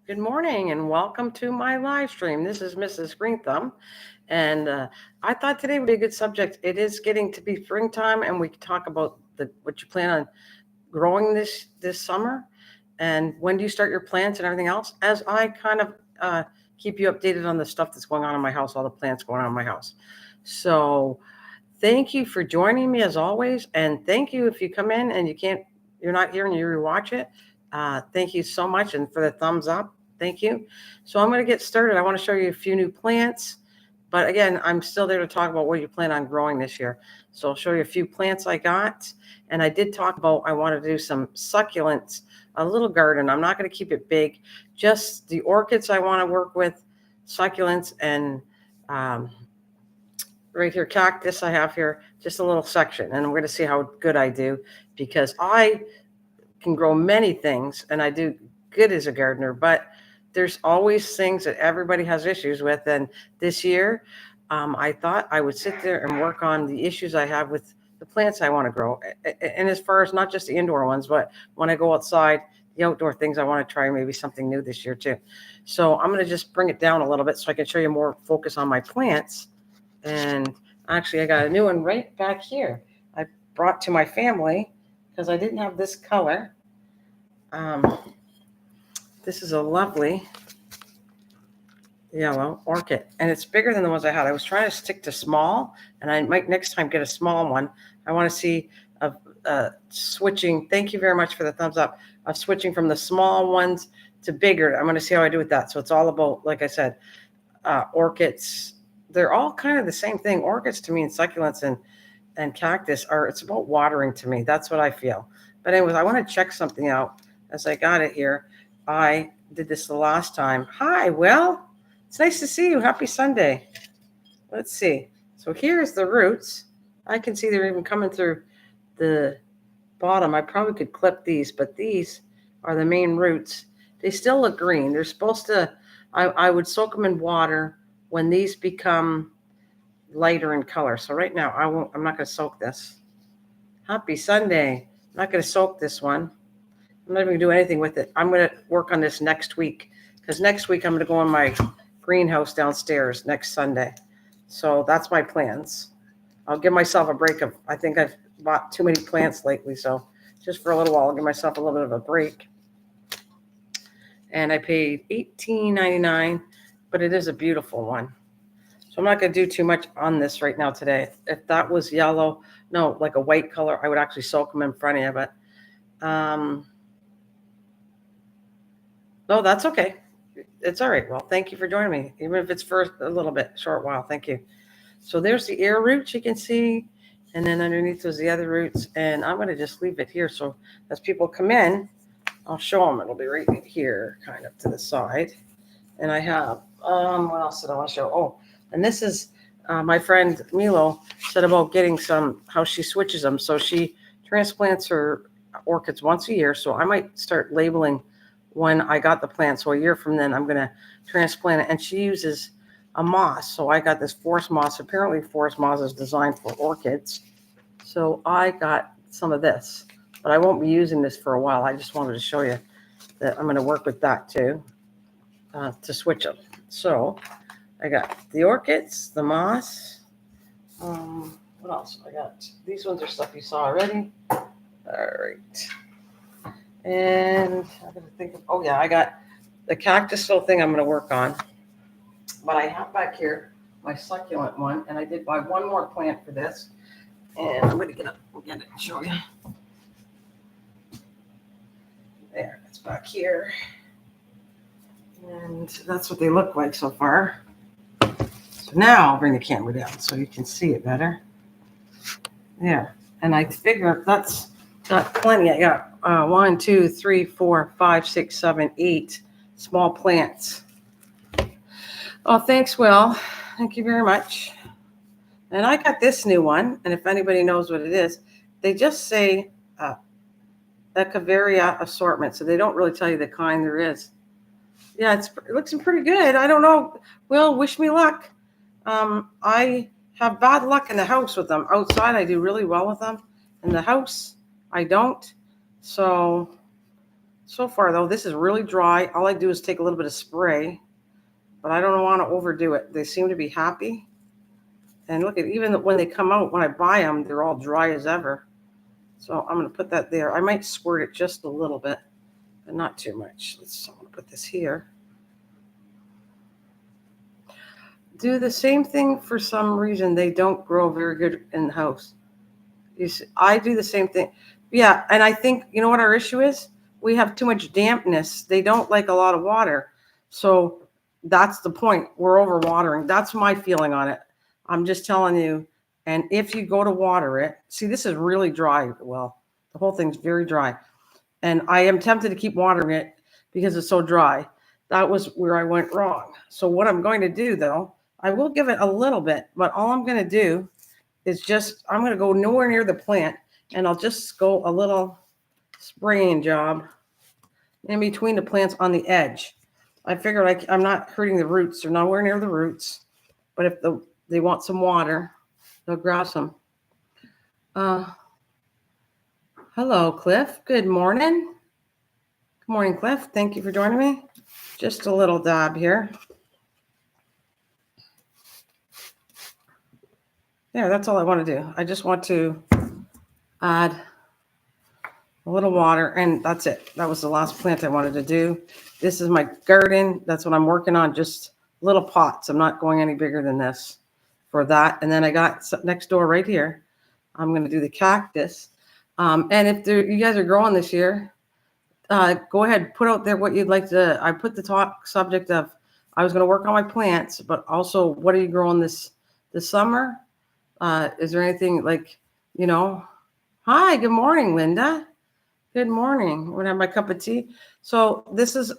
Good morning and welcome to my live stream. This is Mrs. Greenthumb, and I thought today would be a good subject. It is getting to be springtime, and we can talk about what you plan on growing this summer, and when do you start your plants and everything else. As I kind of keep you updated on the stuff that's going on in my house, all the plants going on in my house. So, thank you for joining me as always, and thank you if you come in and you're not here and you rewatch it. Thank you so much, and for the thumbs up. Thank you. So I'm going to get started. I want to show you a few new plants, but again, I'm still there to talk about what you plan on growing this year. So I'll show you a few plants I got, and I did talk about I want to do some succulents, a little garden. I'm not going to keep it big, just the orchids I want to work with, succulents, and right here, cactus I have here, just a little section, and we're going to see how good I do, because I can grow many things and I do good as a gardener, but there's always things that everybody has issues with. And this year, I thought I would sit there and work on the issues I have with the plants I want to grow. And as far as not just the indoor ones, but when I go outside, the outdoor things I want to try, maybe something new this year too. So I'm going to just bring it down a little bit so I can show you more focus on my plants. And actually, I got a new one right back here. I brought to my family because I didn't have this color. This is a lovely yellow orchid, and it's bigger than the ones I had. I was trying to stick to small, and I might next time get a small one. I want to see switching. Thank you very much for the thumbs up. Of switching from the small ones to bigger. I'm going to see how I do with that. So it's all about, like I said, orchids. They're all kind of the same thing. Orchids to me and succulents and cactus it's about watering to me. That's what I feel. But anyways, I want to check something out as I got it here. I did this the last time. Hi, Will. It's nice to see you. Happy Sunday. Let's see. So here's the roots. I can see they're even coming through the bottom. I probably could clip these, but these are the main roots. They still look green. They're supposed to, I would soak them in water when these become lighter in color. So right now, I'm not going to soak this. Happy Sunday. I'm not going to soak this one. I'm not even going to do anything with it. I'm going to work on this next week, because next week I'm going to go in my greenhouse downstairs next Sunday. So that's my plans. I'll give myself a break. I think I've bought too many plants lately. So just for a little while, I'll give myself a little bit of a break. And I paid $18.99, but it is a beautiful one. So I'm not going to do too much on this right now today. If that was yellow, no, like a white color, I would actually soak them in front of you. But no, that's okay. It's all right. Well, thank you for joining me, even if it's for a little bit, short while. Thank you. So there's the air roots you can see, and then underneath was the other roots. And I'm going to just leave it here. So as people come in, I'll show them. It'll be right here, kind of to the side. And I have, what else did I want to show? Oh, and this is my friend Milo said about getting how she switches them. So she transplants her orchids once a year. So I might start labeling when I got the plant. So a year from then, I'm going to transplant it. And she uses a moss. So I got this forest moss. Apparently, forest moss is designed for orchids. So I got some of this. But I won't be using this for a while. I just wanted to show you that I'm going to work with that too, to switch them. So I got the orchids, the moss. What else? I got these ones are stuff you saw already. All right. And I'm going to think of, oh yeah, I got the cactus little thing I'm going to work on. But I have back here my succulent one, and I did buy one more plant for this. And I'm going to get it and show you. There, it's back here. And that's what they look like so far. So now I'll bring the camera down so you can see it better. There. And I figure that's got plenty. I got 1, 2, 3, 4, 5, 6, 7, 8 small plants. Oh, thanks, Will. Thank you very much. And I got this new one. And if anybody knows what it is, they just say Echeveria assortment. So they don't really tell you the kind there is. Yeah, it looks pretty good. I don't know. Will, wish me luck. I have bad luck in the house with them. Outside, I do really well with them. In the house, I don't. So So far, though, this is really dry. All I do is take a little bit of spray, but I don't want to overdo it. They seem to be happy. And look at, even when they come out, when I buy them, they're all dry as ever. So I'm going to put that there. I might squirt it just a little bit, but not too much. I'm going to put this here. Do the same thing. For some reason, they don't grow very good in the house. You see, I do the same thing. Yeah, and I think, you know what our issue is? We have too much dampness. They don't like a lot of water. So that's the point. We're overwatering. That's my feeling on it. I'm just telling you. And if you go to water it, see, this is really dry. Well, the whole thing's very dry. And I am tempted to keep watering it because it's so dry. That was where I went wrong. So what I'm going to do, though, I will give it a little bit, but all I'm going to do is just, I'm going to go nowhere near the plant, and I'll just go a little spraying job in between the plants on the edge. I figured I'm not hurting the roots. They're nowhere near the roots. But if they want some water, they'll grab some. Hello, Cliff. Good morning. Good morning, Cliff. Thank you for joining me. Just a little dab here. Yeah, that's all I want to do. I just want to add a little water, and that's it. That was the last plant I wanted to do. This is my garden. That's what I'm working on, just little pots. I'm not going any bigger than this for that. And then I got next door right here. I'm going to do the cactus. And if you guys are growing this year, go ahead, put out there what you'd like to. I put the talk subject of, I was going to work on my plants, but also what are you growing this summer? Is there anything like, hi, good morning, Linda. Good morning. I'm going to have my cup of tea. So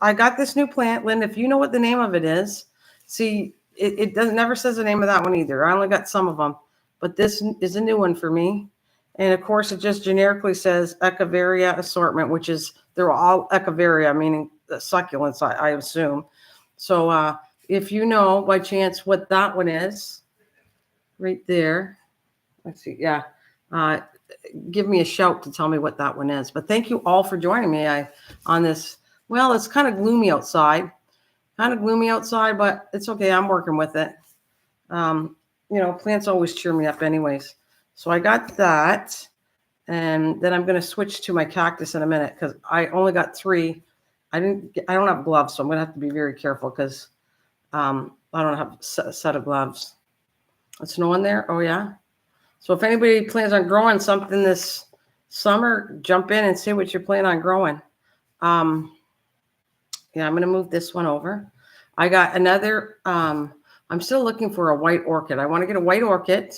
I got this new plant, Linda. If you know what the name of it is, see, it never says the name of that one either. I only got some of them, but this is a new one for me. And of course, it just generically says Echeveria assortment, which is, they're all Echeveria, meaning succulents, I assume. So if you know by chance what that one is, right there, let's see, yeah. Give me a shout to tell me what that one is. But thank you all for joining me on this. Well, it's kind of gloomy outside. But it's okay. I'm working with it. Plants always cheer me up anyways. So I got that. And then I'm going to switch to my cactus in a minute because I only got 3. I don't have gloves, so I'm going to have to be very careful because I don't have a set of gloves. It's no one there? Oh, yeah. So if anybody plans on growing something this summer, jump in and see what you're planning on growing. Yeah, I'm going to move this one over. I got another, I'm still looking for a white orchid. I want to get a white orchid.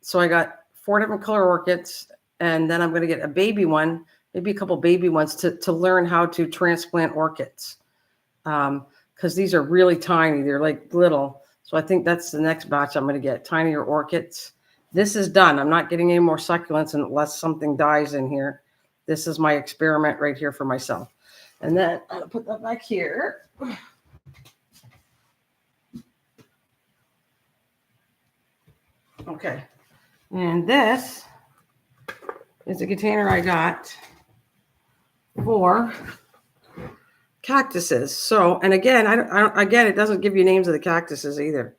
So I got 4 different color orchids, and then I'm going to get a baby one, maybe a couple baby ones to learn how to transplant orchids. Because these are really tiny. They're like little. So I think that's the next batch I'm going to get, tinier orchids. This is done. I'm not getting any more succulents unless something dies in here. This is my experiment right here for myself. And then I'll put that back here. Okay. And this is a container I got for cactuses. So, and again, again, it doesn't give you names of the cactuses either.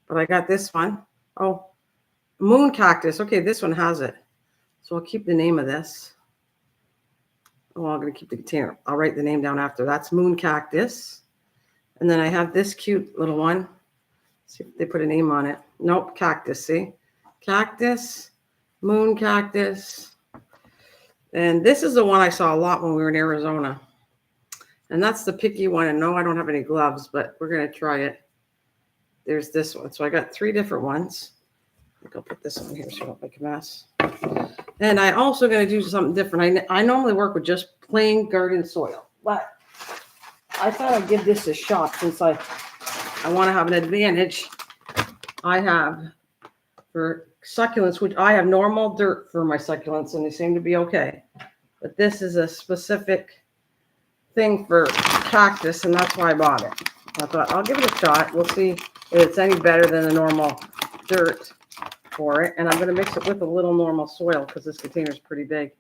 But I got this one. Oh, moon cactus. Okay, this one has it. So I'll keep the name of this. Oh, I'm going to keep the container. I'll write the name down after. That's moon cactus. And then I have this cute little one. See if they put a name on it. Nope, cactus, see? Cactus, moon cactus. And this is the one I saw a lot when we were in Arizona. And that's the picky one. And no, I don't have any gloves, but we're going to try it. There's this one. So I got 3 different ones. I think I'll put this on here so I don't make a mess. And I also going to do something different. I normally work with just plain garden soil, but I thought I'd give this a shot since I want to have an advantage. I have for succulents, which I have normal dirt for my succulents, and they seem to be okay. But this is a specific thing for cactus, and that's why I bought it. I thought I'll give it a shot. We'll see if it's any better than the normal dirt for it. And I'm going to mix it with a little normal soil because this container is pretty big.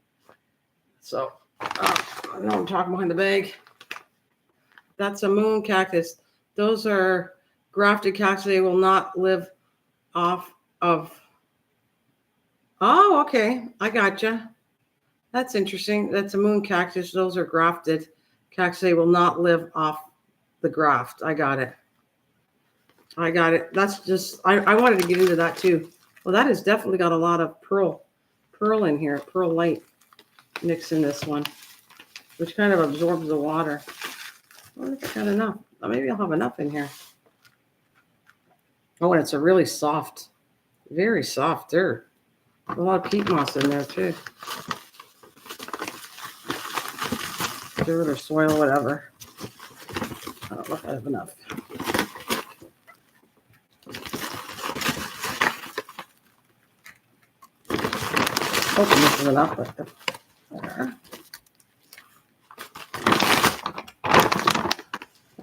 So I know I'm talking behind the bag. That's a moon cactus. Those are grafted cactus. They will not live off of. Oh, okay. I gotcha. That's interesting. That's a moon cactus. Those are grafted cactus. They will not live off the graft. I got it. I got it. That's just, I wanted to get into that too. Well, that has definitely got a lot of pearl in here, pearl light mix in this one, which kind of absorbs the water. I wonder if I got enough. Maybe I'll have enough in here. Oh, and it's a really soft, very soft dirt. A lot of peat moss in there too. Dirt or soil, whatever. I don't know if I have enough. Hoping this is enough, but there.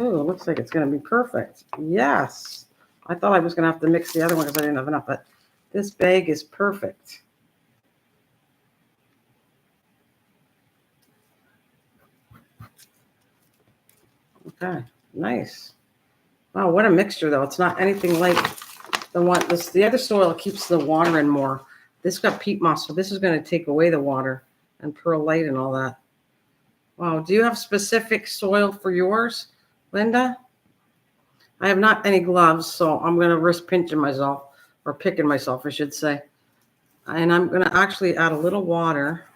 Oh, it looks like it's going to be perfect. Yes. I thought I was going to have to mix the other one because I didn't have enough, but this bag is perfect. Okay, nice. Wow, what a mixture though. It's not anything like the one, the other soil keeps the water in more. This got peat moss, so this is going to take away the water and perlite and all that. Wow, do you have specific soil for yours, Linda? I have not any gloves, so I'm going to risk pinching myself, or picking myself, I should say. And I'm going to actually add a little water,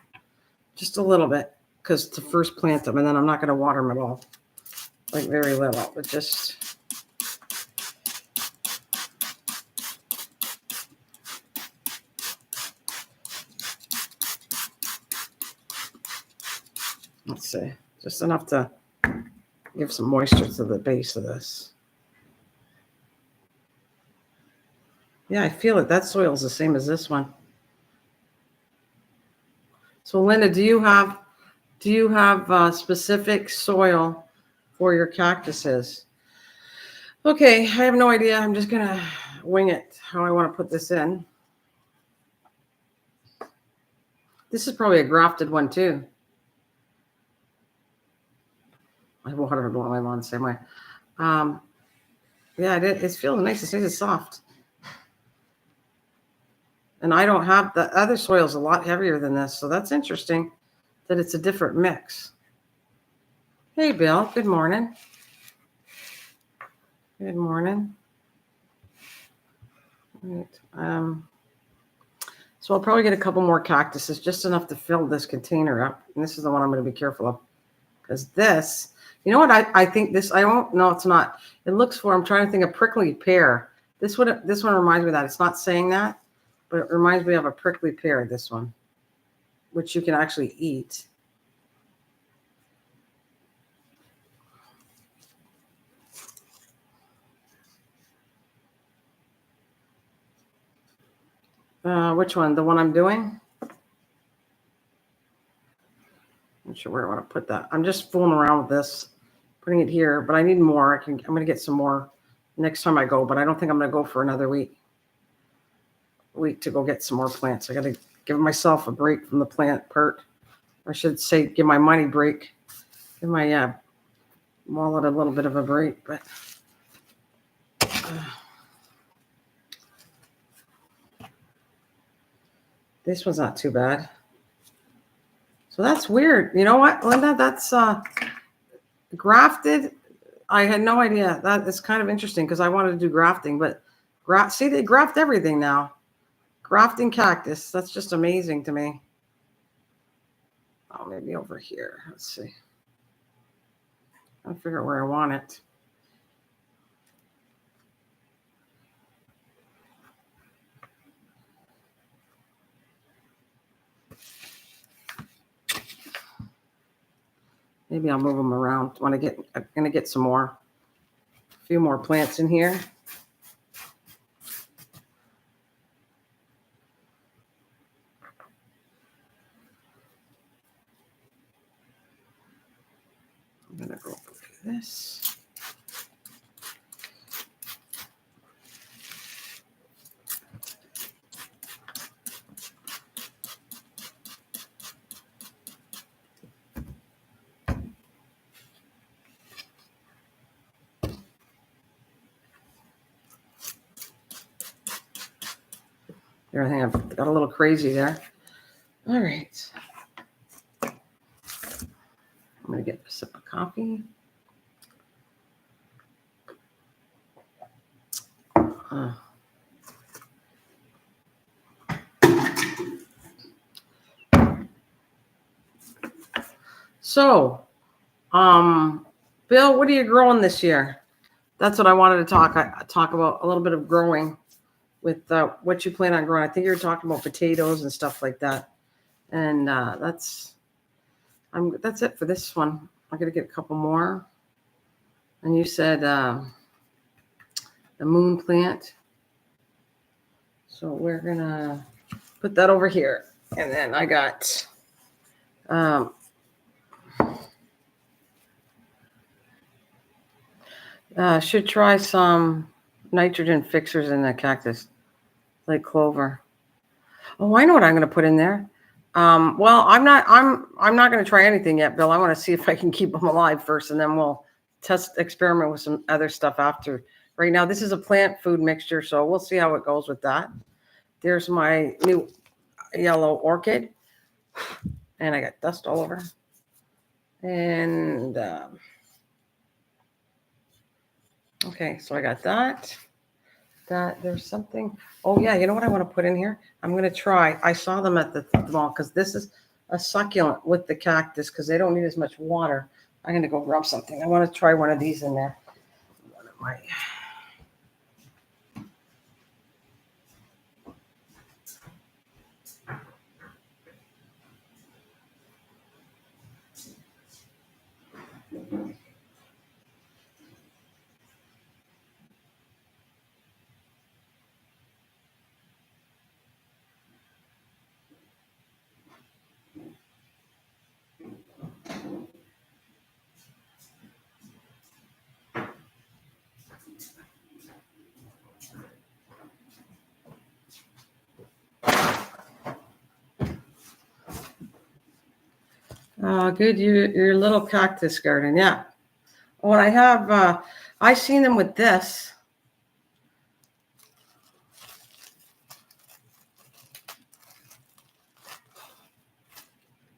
just a little bit, because to first plant them, and then I'm not going to water them at all, like very little, but just... Let's see, just enough to give some moisture to the base of this. Yeah, I feel it. That soil is the same as this one. So, Linda, do you have specific soil for your cactuses? Okay, I have no idea. I'm just gonna wing it how I want to put this in. This is probably a grafted one too. I water my lawn the same way. Yeah, it's feeling nice. It's nice and soft. And I don't have, the other soil is a lot heavier than this. So that's interesting that it's a different mix. Hey, Bill. Good morning. Good morning. All right. So I'll probably get a couple more cactuses, just enough to fill this container up. And this is the one I'm going to be careful of. Because this, you know what I think this, I don't know, it's not. It looks for, I'm trying to think of prickly pear. This one reminds me of that. It's not saying that, but it reminds me of a prickly pear, this one, which you can actually eat. Which one? The one I'm doing? Not sure where I want to put that. I'm just fooling around with this, putting it here, but I need more. I'm going to get some more next time I go, but I don't think I'm going to go for another week to go get some more plants. I got to give myself a break from the plant part. I should say, give my money break, give my wallet a little bit of a break, but this one's not too bad. So that's weird. You know what, Linda? That's grafted. I had no idea. That is kind of interesting because I wanted to do grafting, but see, they graft everything now. Grafting cactus. That's just amazing to me. Oh, maybe over here. Let's see. I'll figure out where I want it. Maybe I'll move them around. I'm gonna get some more, a few more plants in here. I'm gonna go over this. everything. I've got a little crazy there. All right. I'm going to get a sip of coffee. So, Bill, what are you growing this year? That's what I wanted to talk about, a little bit of growing with what you plan on growing. I think you were talking about potatoes and stuff like that. And that's it for this one. I'm going to get a couple more. And you said the moon plant. So we're going to put that over here. And then I got should try some nitrogen fixers in the cactus, like clover. Oh, I know what I'm going to put in there. Well, I'm not going to try anything yet, Bill. I want to see if I can keep them alive first, and then we'll experiment with some other stuff after. Right now, this is a plant food mixture, so we'll see how it goes with that. There's my new yellow orchid, and I got dust all over. And okay, so I got that. There's something. Oh yeah, you know what I want to put in here? I'm going to try. I saw them at the mall because this is a succulent with the cactus because they don't need as much water. I'm going to go grab something. I want to try one of these in there. One of my. Good, your little cactus garden, yeah. Well, I have, I seen them with this.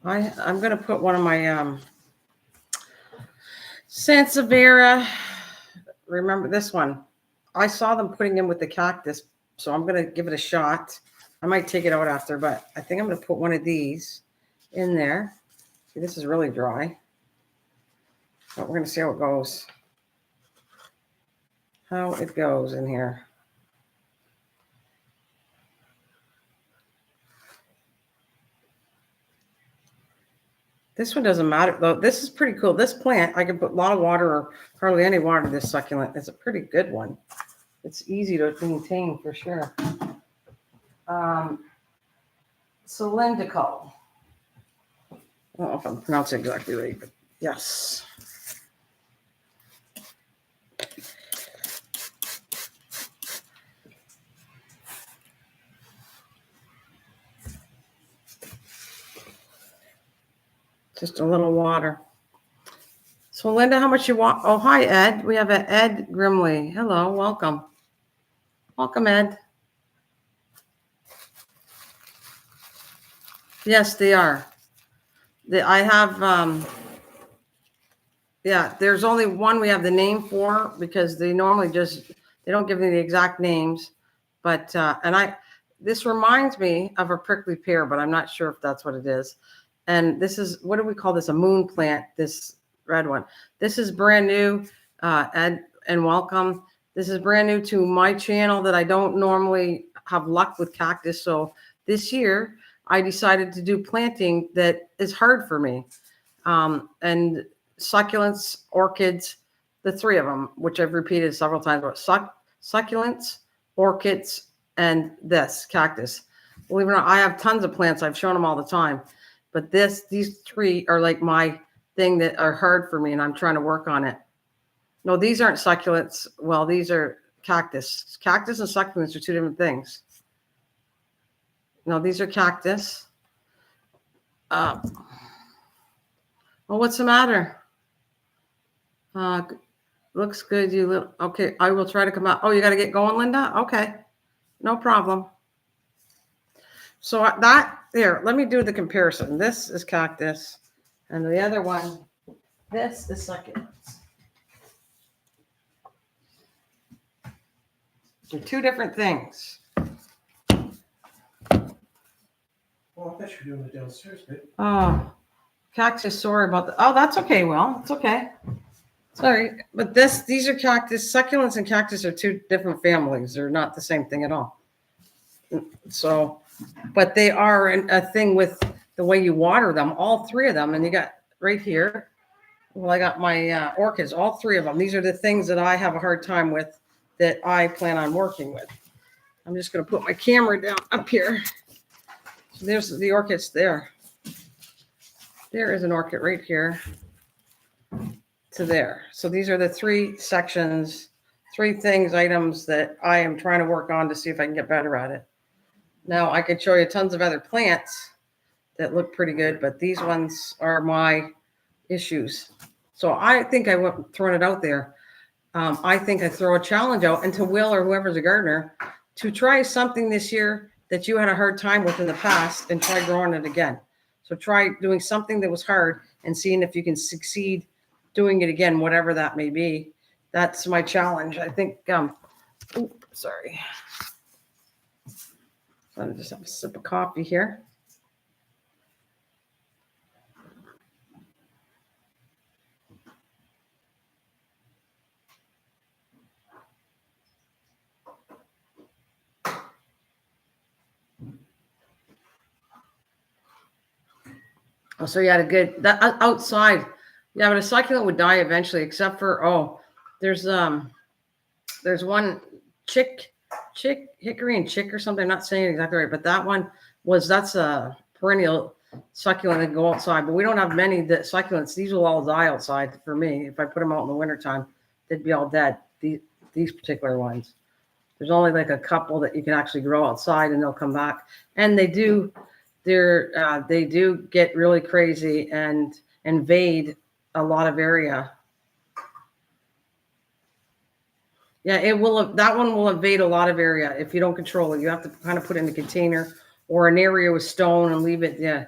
I'm going to put one of my Sansevieria. Remember this one? I saw them putting in with the cactus, so I'm going to give it a shot. I might take it out after, but I think I'm going to put one of these in there. See, this is really dry. But we're going to see how it goes. How it goes in here. This one doesn't matter, though. This is pretty cool. This plant, I can put a lot of water or hardly any water to this succulent. It's a pretty good one. It's easy to maintain for sure. Cylindrical. I don't know if I'm pronouncing it exactly right, but yes. Just a little water. So, Linda, how much you want? Oh, hi, Ed. We have an Ed Grimley. Hello, welcome. Welcome, Ed. Yes, they are. I have, yeah, there's only one we have the name for because they normally they don't give me the exact names. But, this reminds me of a prickly pear, but I'm not sure if that's what it is. And this is, what do we call this? A moon plant, this red one. This is brand new, Ed, and welcome. This is brand new to my channel that I don't normally have luck with cactus. So this year I decided to do planting that is hard for me. And succulents, orchids, the three of them, which I've repeated several times, but succulents, orchids, and this cactus. Believe it or not, I have tons of plants. I've shown them all the time. But these three are like my thing that are hard for me, and I'm trying to work on it. No, these aren't succulents. Well, these are cactus. Cactus and succulents are two different things. No, these are cactus. Well, what's the matter? Looks good. Okay, I will try to come out. Oh, you got to get going, Linda? Okay, no problem. So that there, let me do the comparison. This is cactus, and the other one, this is succulents. They're two different things. Well, I thought you were doing it downstairs, babe. Oh, cactus. Sorry about that. Oh, that's okay. Well, it's okay. Sorry, but these are cactus. Succulents and cactus are two different families. They're not the same thing at all. So, but they are a thing with the way you water them. All three of them, and you got right here. Well, I got my orchids. All three of them. These are the things that I have a hard time with, that I plan on working with. I'm just going to put my camera down up here. So there's the orchids there. There is an orchid right here to there. So these are the three sections, items that I am trying to work on to see if I can get better at it. Now I could show you tons of other plants that look pretty good, but these ones are my issues. So I think I went throwing it out there. I think I throw a challenge out into Will or whoever's a gardener to try something this year that you had a hard time with in the past and try growing it again. So try doing something that was hard and seeing if you can succeed doing it again, whatever that may be. That's my challenge. I think, sorry. So I just have a sip of coffee here. Oh, so you had a good that outside. Yeah, but a succulent would die eventually, except for there's one hickory and chick or something. I'm not saying it exactly right, but that's a perennial succulent that go outside. But we don't have many succulents. These will all die outside for me. If I put them out in the wintertime, they'd be all dead. These particular ones. There's only like a couple that you can actually grow outside and they'll come back. And they do get really crazy and invade a lot of area. Yeah, that one will invade a lot of area if you don't control it. You have to kind of put it in a container or an area with stone and leave it. Yeah.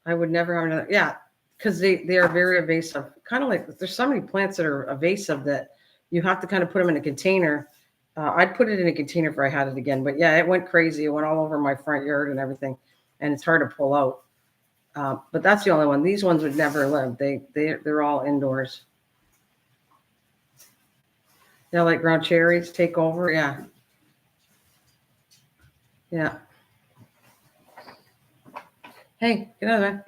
I would never have another. Yeah, because they are very evasive. Kind of like there's so many plants that are evasive that you have to kind of put them in a container. I'd put it in a container if I had it again. But yeah, it went crazy. It went all over my front yard and everything. And it's hard to pull out. But that's the only one. These ones would never live. They're all indoors. Yeah, like ground cherries take over. Yeah. Yeah. Hey, get out of there.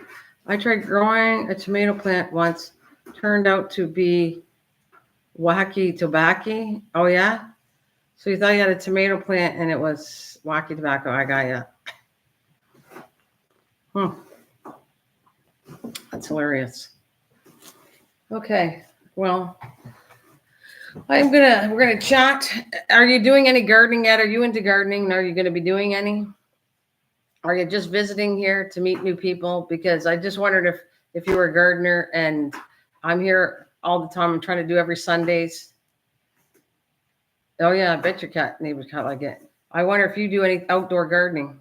I tried growing a tomato plant once. Turned out to be wacky tobacco. Oh, yeah? So you thought you had a tomato plant and it was wacky tobacco. I got you. That's hilarious. Okay. Well, we're gonna chat. Are you doing any gardening yet? Are you into gardening? Are you gonna be doing any? Are you just visiting here to meet new people? Because I just wondered if you were a gardener, and I'm here all the time. I'm trying to do every Sundays. Oh yeah, I bet your neighbor's cat like it. I wonder if you do any outdoor gardening.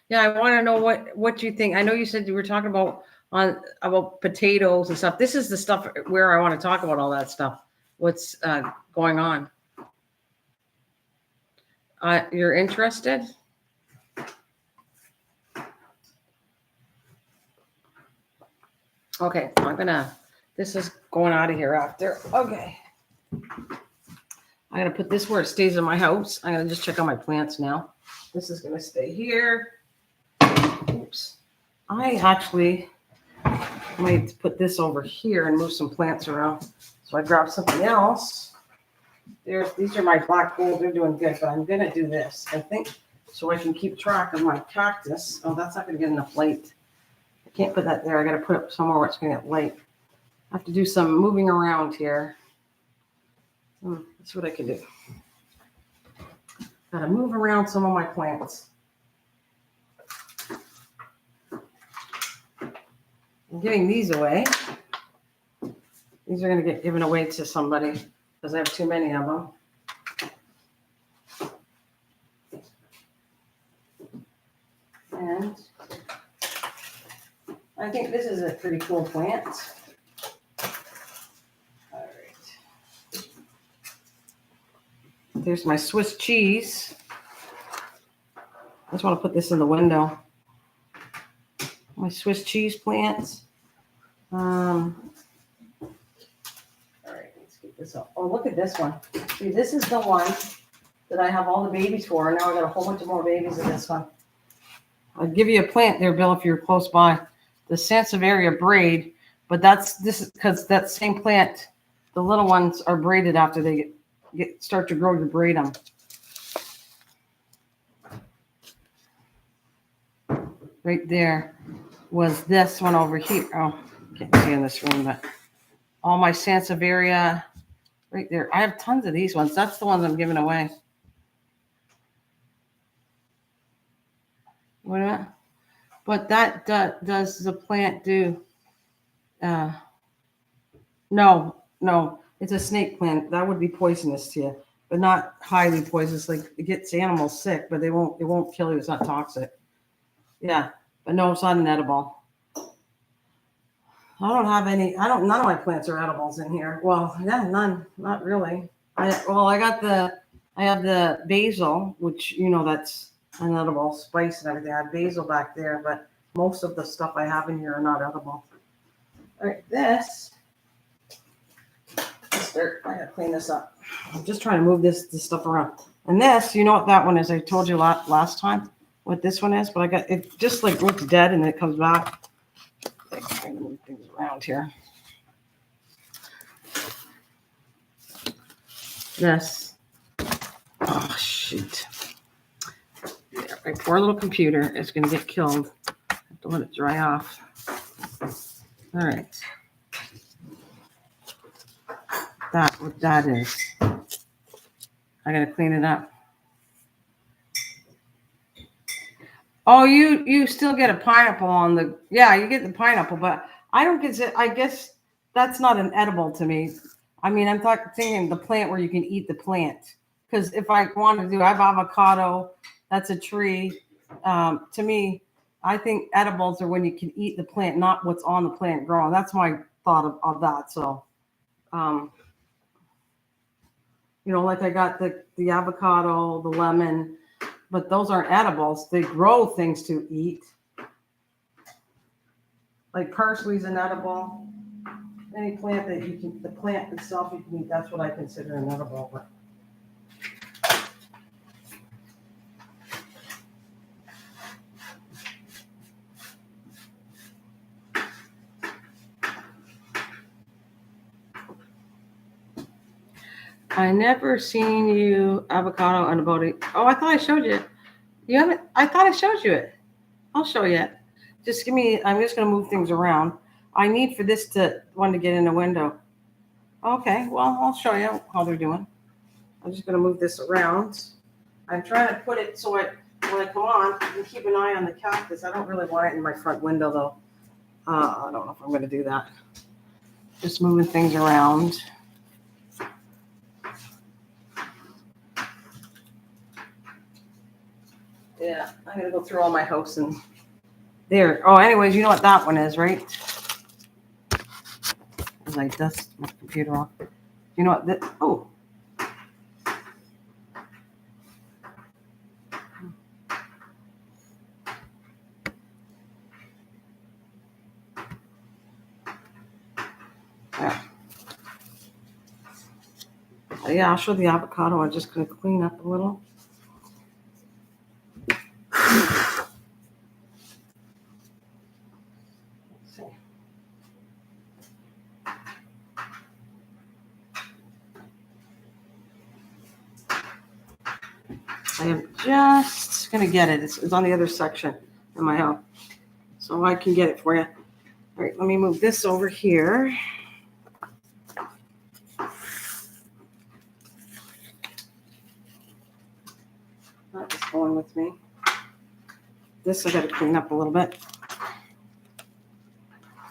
Yeah, I want to know what you think. I know you said you were talking about potatoes and stuff. This is the stuff where I want to talk about all that stuff. What's going on? You're interested? Okay, this is going out of here after. Okay. I'm going to put this where it stays in my house. I'm going to just check on my plants now. This is going to stay here. Oops. I actually might put this over here and move some plants around. So I grabbed something else. These are my black gold. They're doing good, but I'm going to do this, I think, so I can keep track of my cactus. Oh, that's not going to get enough light. I can't put that there. I got to put it somewhere where it's going to get light. I have to do some moving around here. That's what I can do. Got to move around some of my plants. I'm giving these away. These are going to get given away to somebody because I have too many of them. I think this is a pretty cool plant. All right. There's my Swiss cheese. I just want to put this in the window. My Swiss cheese plants. All right, let's get this up. Oh, look at this one. See, this is the one that I have all the babies for. And now I got a whole bunch of more babies in this one. I'll give you a plant there, Bill, if you're close by. The Sansevieria braid, but this is because that same plant, the little ones are braided after they start to grow. You braid them. Right there was this one over here. Oh, can't see in this room, but all my Sansevieria right there. I have tons of these ones. That's the ones I'm giving away. Wait a minute. But that does the plant do? No, it's a snake plant. That would be poisonous to you, but not highly poisonous. Like it gets animals sick, but it won't kill you. It's not toxic. Yeah, but no, it's not an edible. I don't have any. None of my plants are edibles in here. Well, yeah, none. Not really. I have the basil, which that's an edible spice and everything. I have basil back there, but most of the stuff I have in here are not edible. All right, this. I gotta clean this up. I'm just trying to move this stuff around. And this, you know what that one is? I told you last time what this one is, but I got it just like looks dead and then it comes back. I'm trying to move things around here. This. Oh shoot. Yeah, my poor little computer is gonna get killed. I have to let it dry off. All right. What that is. I gotta clean it up. Oh, you still get a pineapple on the, yeah, you get the pineapple, but I don't consider, I guess that's not an edible to me. I mean, I'm thinking the plant where you can eat the plant. Because if I want to I have avocado, that's a tree. To me, I think edibles are when you can eat the plant, not what's on the plant growing. That's my thought of that. So, like I got the avocado, the lemon, but those aren't edibles. They grow things to eat. Like parsley's an edible. Any plant that the plant itself you can eat, that's what I consider an edible. But I never seen you avocado and a body. Oh, I thought I showed you. You haven't? I thought I showed you it. I'll show you it. Just give me. I'm just gonna move things around. I need for this one to get in the window. Okay. Well, I'll show you how they're doing. I'm just gonna move this around. I'm trying to put it so when I come on, you can keep an eye on the cactus. I don't really want it in my front window though. I don't know if I'm gonna do that. Just moving things around. Yeah, I'm gonna go through all my house and there. Oh, anyways, you know what that one is, right? As I dust my computer off. You know what that? Oh. Yeah, I'll show the avocado. I'm just gonna clean up a little. I am just gonna get it. It's on the other section in my house, so I can get it for you. All right, let me move this over here. That is going with me. This I got to clean up a little bit.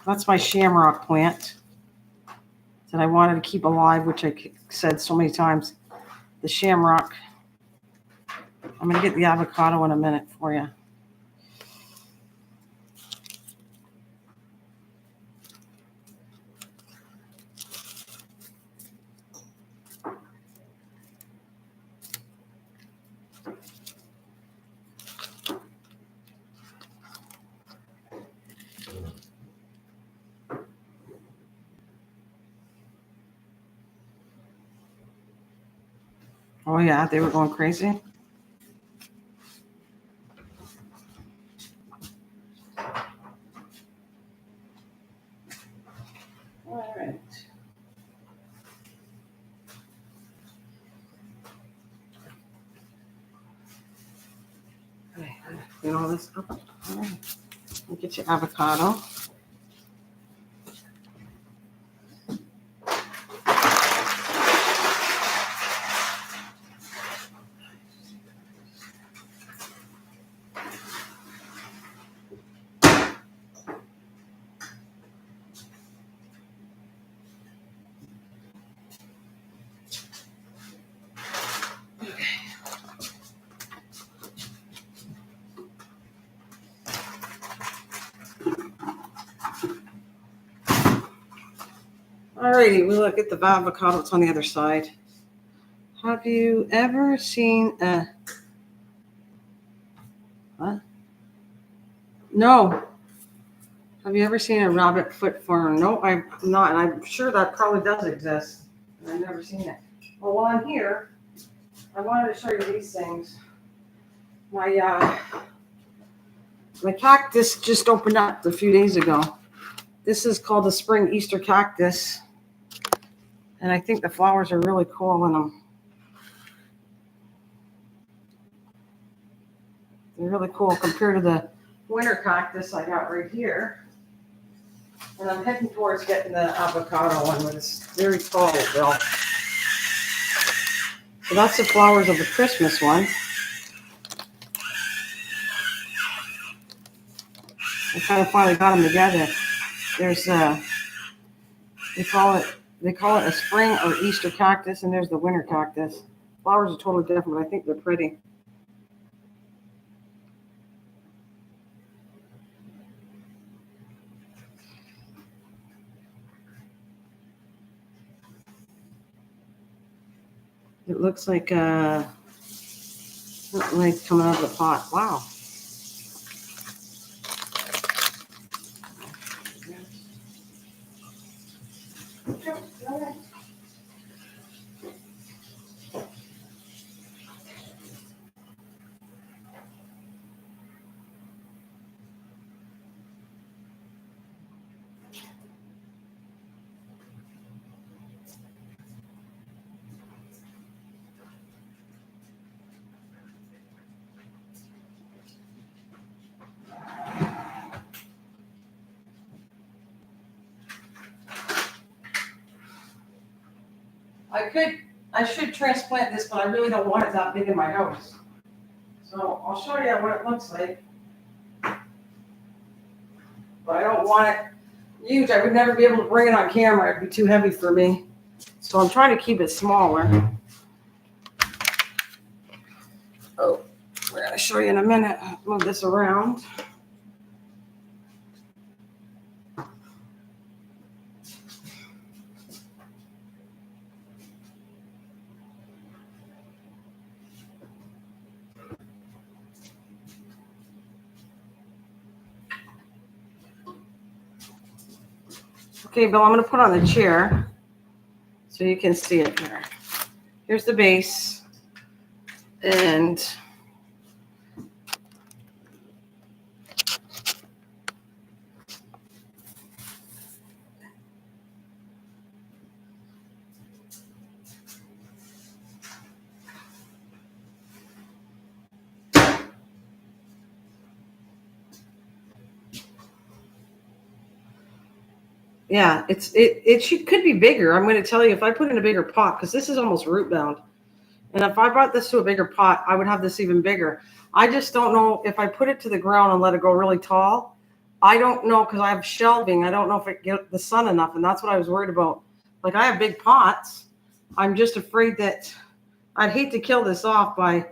That's my shamrock plant that I wanted to keep alive, which I said so many times. The shamrock. I'm going to get the avocado in a minute for you. Oh yeah, they were going crazy. All right. Okay, clean all this up. All right. We'll get your avocado. Alrighty, we look at the avocado. It's on the other side. Have you ever seen a... What? No. Have you ever seen a rabbit foot fern? No, I'm not. And I'm sure that probably does exist. I've never seen it. Well, while I'm here, I wanted to show you these things. My cactus just opened up a few days ago. This is called the spring Easter cactus. And I think the flowers are really cool in them. They're really cool compared to the winter cactus I got right here. And I'm heading towards getting the avocado one, but it's very tall, Bill. So that's the flowers of the Christmas one. I kind of finally got them together. There's they call it a spring or Easter cactus, and there's the winter cactus. Flowers are totally different, but I think they're pretty. It looks like coming out of the pot. Wow. I should transplant this, but I really don't want it that big in my house. So I'll show you what it looks like. But I don't want it huge. I would never be able to bring it on camera. It'd be too heavy for me. So I'm trying to keep it smaller. Oh, we're going to show you in a minute. Move this around. Okay, Bill, I'm going to put on the chair so you can see it here. Here's the base. And yeah, could be bigger. I'm going to tell you, if I put in a bigger pot, because this is almost root bound. And if I brought this to a bigger pot, I would have this even bigger. I just don't know if I put it to the ground and let it go really tall. I don't know, because I have shelving. I don't know if it gets the sun enough, and that's what I was worried about. Like, I have big pots. I'm just afraid that I'd hate to kill this off by,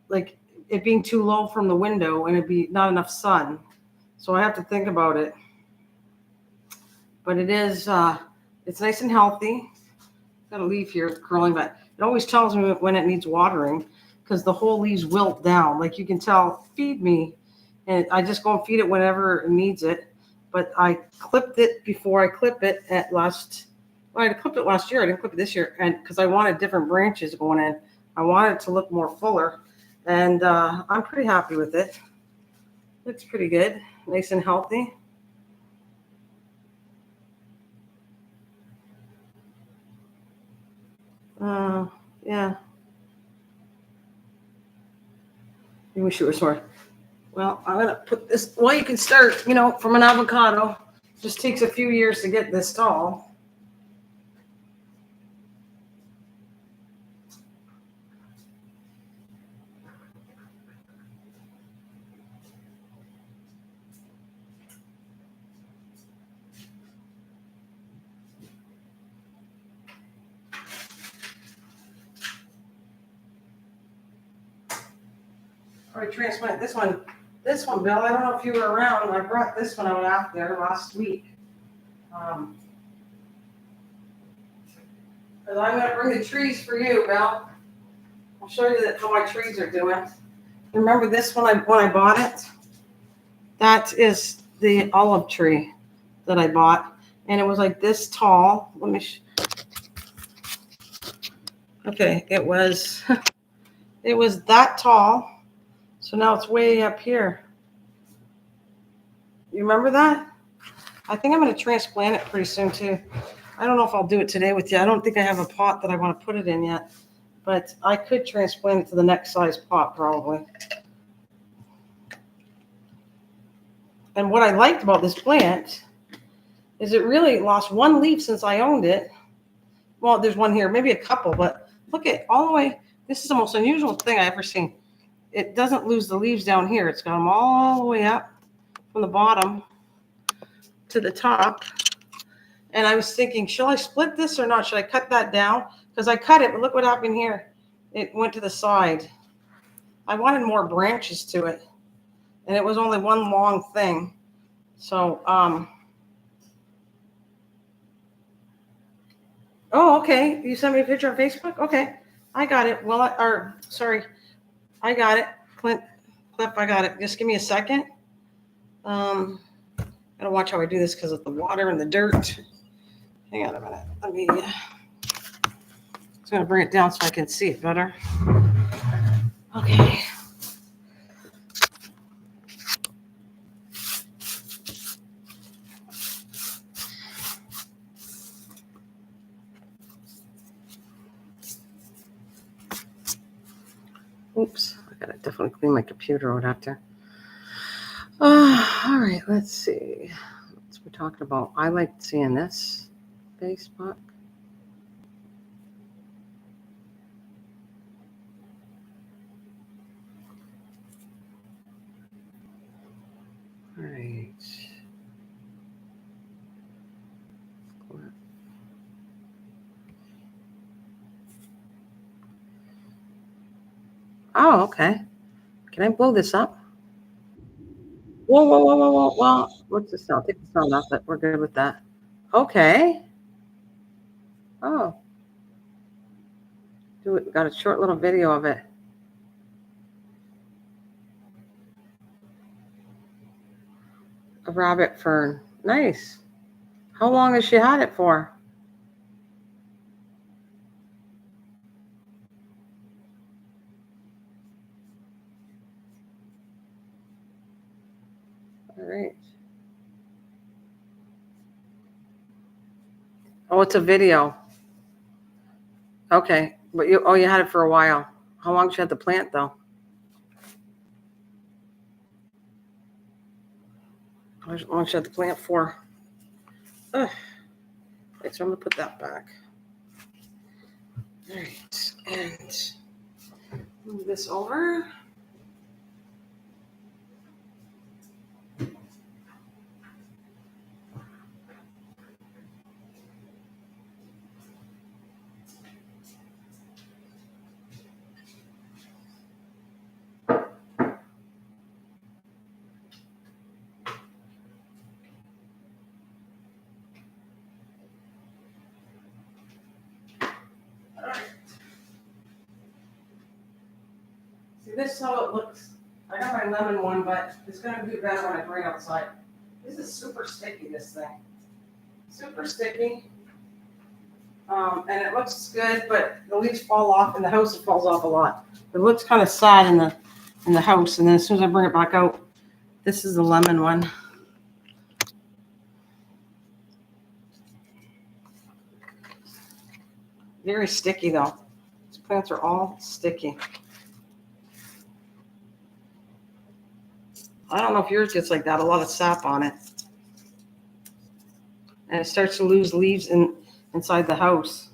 like, it being too low from the window and it'd be not enough sun. So I have to think about it. But it is, it's nice and healthy. Got a leaf here curling, but it always tells me when it needs watering, because the whole leaves wilt down. Like, you can tell, feed me. And I just go and feed it whenever it needs it. But I clipped it before I clip it I clipped it last year. I didn't clip it this year. And because I wanted different branches going in, I want it to look more fuller, and I'm pretty happy with it. Looks pretty good, nice and healthy. Yeah. I wish it was more. Well, I'm gonna put this. Well, you can start, you know, from an avocado. Just takes a few years to get this tall. Or transplant this one. This one, Bill. I don't know if you were around. I brought this one out after last week. But I'm gonna bring the trees for you, Bill. I'll show you how my trees are doing. Remember this one when I bought it? That is the olive tree that I bought, and it was like this tall. Let me. Okay, it was that tall. So now it's way up here. You remember that? I think I'm going to transplant it pretty soon too. I don't know if I'll do it today with you. I don't think I have a pot that I want to put it in yet, but I could transplant it to the next size pot probably. And what I liked about this plant is it really lost one leaf since I owned it. Well, there's one here, maybe a couple, but look at all the way. This is the most unusual thing I've ever seen. It doesn't lose the leaves down here. It's got them all the way up from the bottom to the top. And I was thinking, shall I split this or not? Should I cut that down? Because I cut it, but look what happened here. It went to the side. I wanted more branches to it, and it was only one long thing. So, oh, okay. You sent me a picture on Facebook? Okay. I got it. Well, I got it. Cliff, I got it. Just give me a second. Gotta watch how I do this because of the water and the dirt. Hang on a minute. Let me. Just gonna bring it down so I can see it better. Okay. Oops, I gotta definitely clean my computer out after. All right, let's see. What we're talking about. I like seeing this Facebook. All right. Oh, okay. Can I blow this up? Whoa, whoa, whoa, whoa, whoa, whoa. What's the sound? Take the sound off it. We're good with that. Okay. Oh. Got a short little video of it. A rabbit fern. Nice. How long has she had it for? All right. Oh, it's a video. Okay. But you had it for a while. How long did you have the plant though? How long did you have the plant for? Ugh. Okay, so I'm gonna put that back. All right, and move this over. See, this is how it looks. I got my lemon one, but it's gonna do better when I bring it outside. This is super sticky, this thing. Super sticky. And it looks good, but the leaves fall off in the house. It falls off a lot. It looks kind of sad in the house, and then as soon as I bring it back out, this is the lemon one. Very sticky though. These plants are all sticky. I don't know if yours gets like that. A lot of sap on it, and it starts to lose leaves inside the house.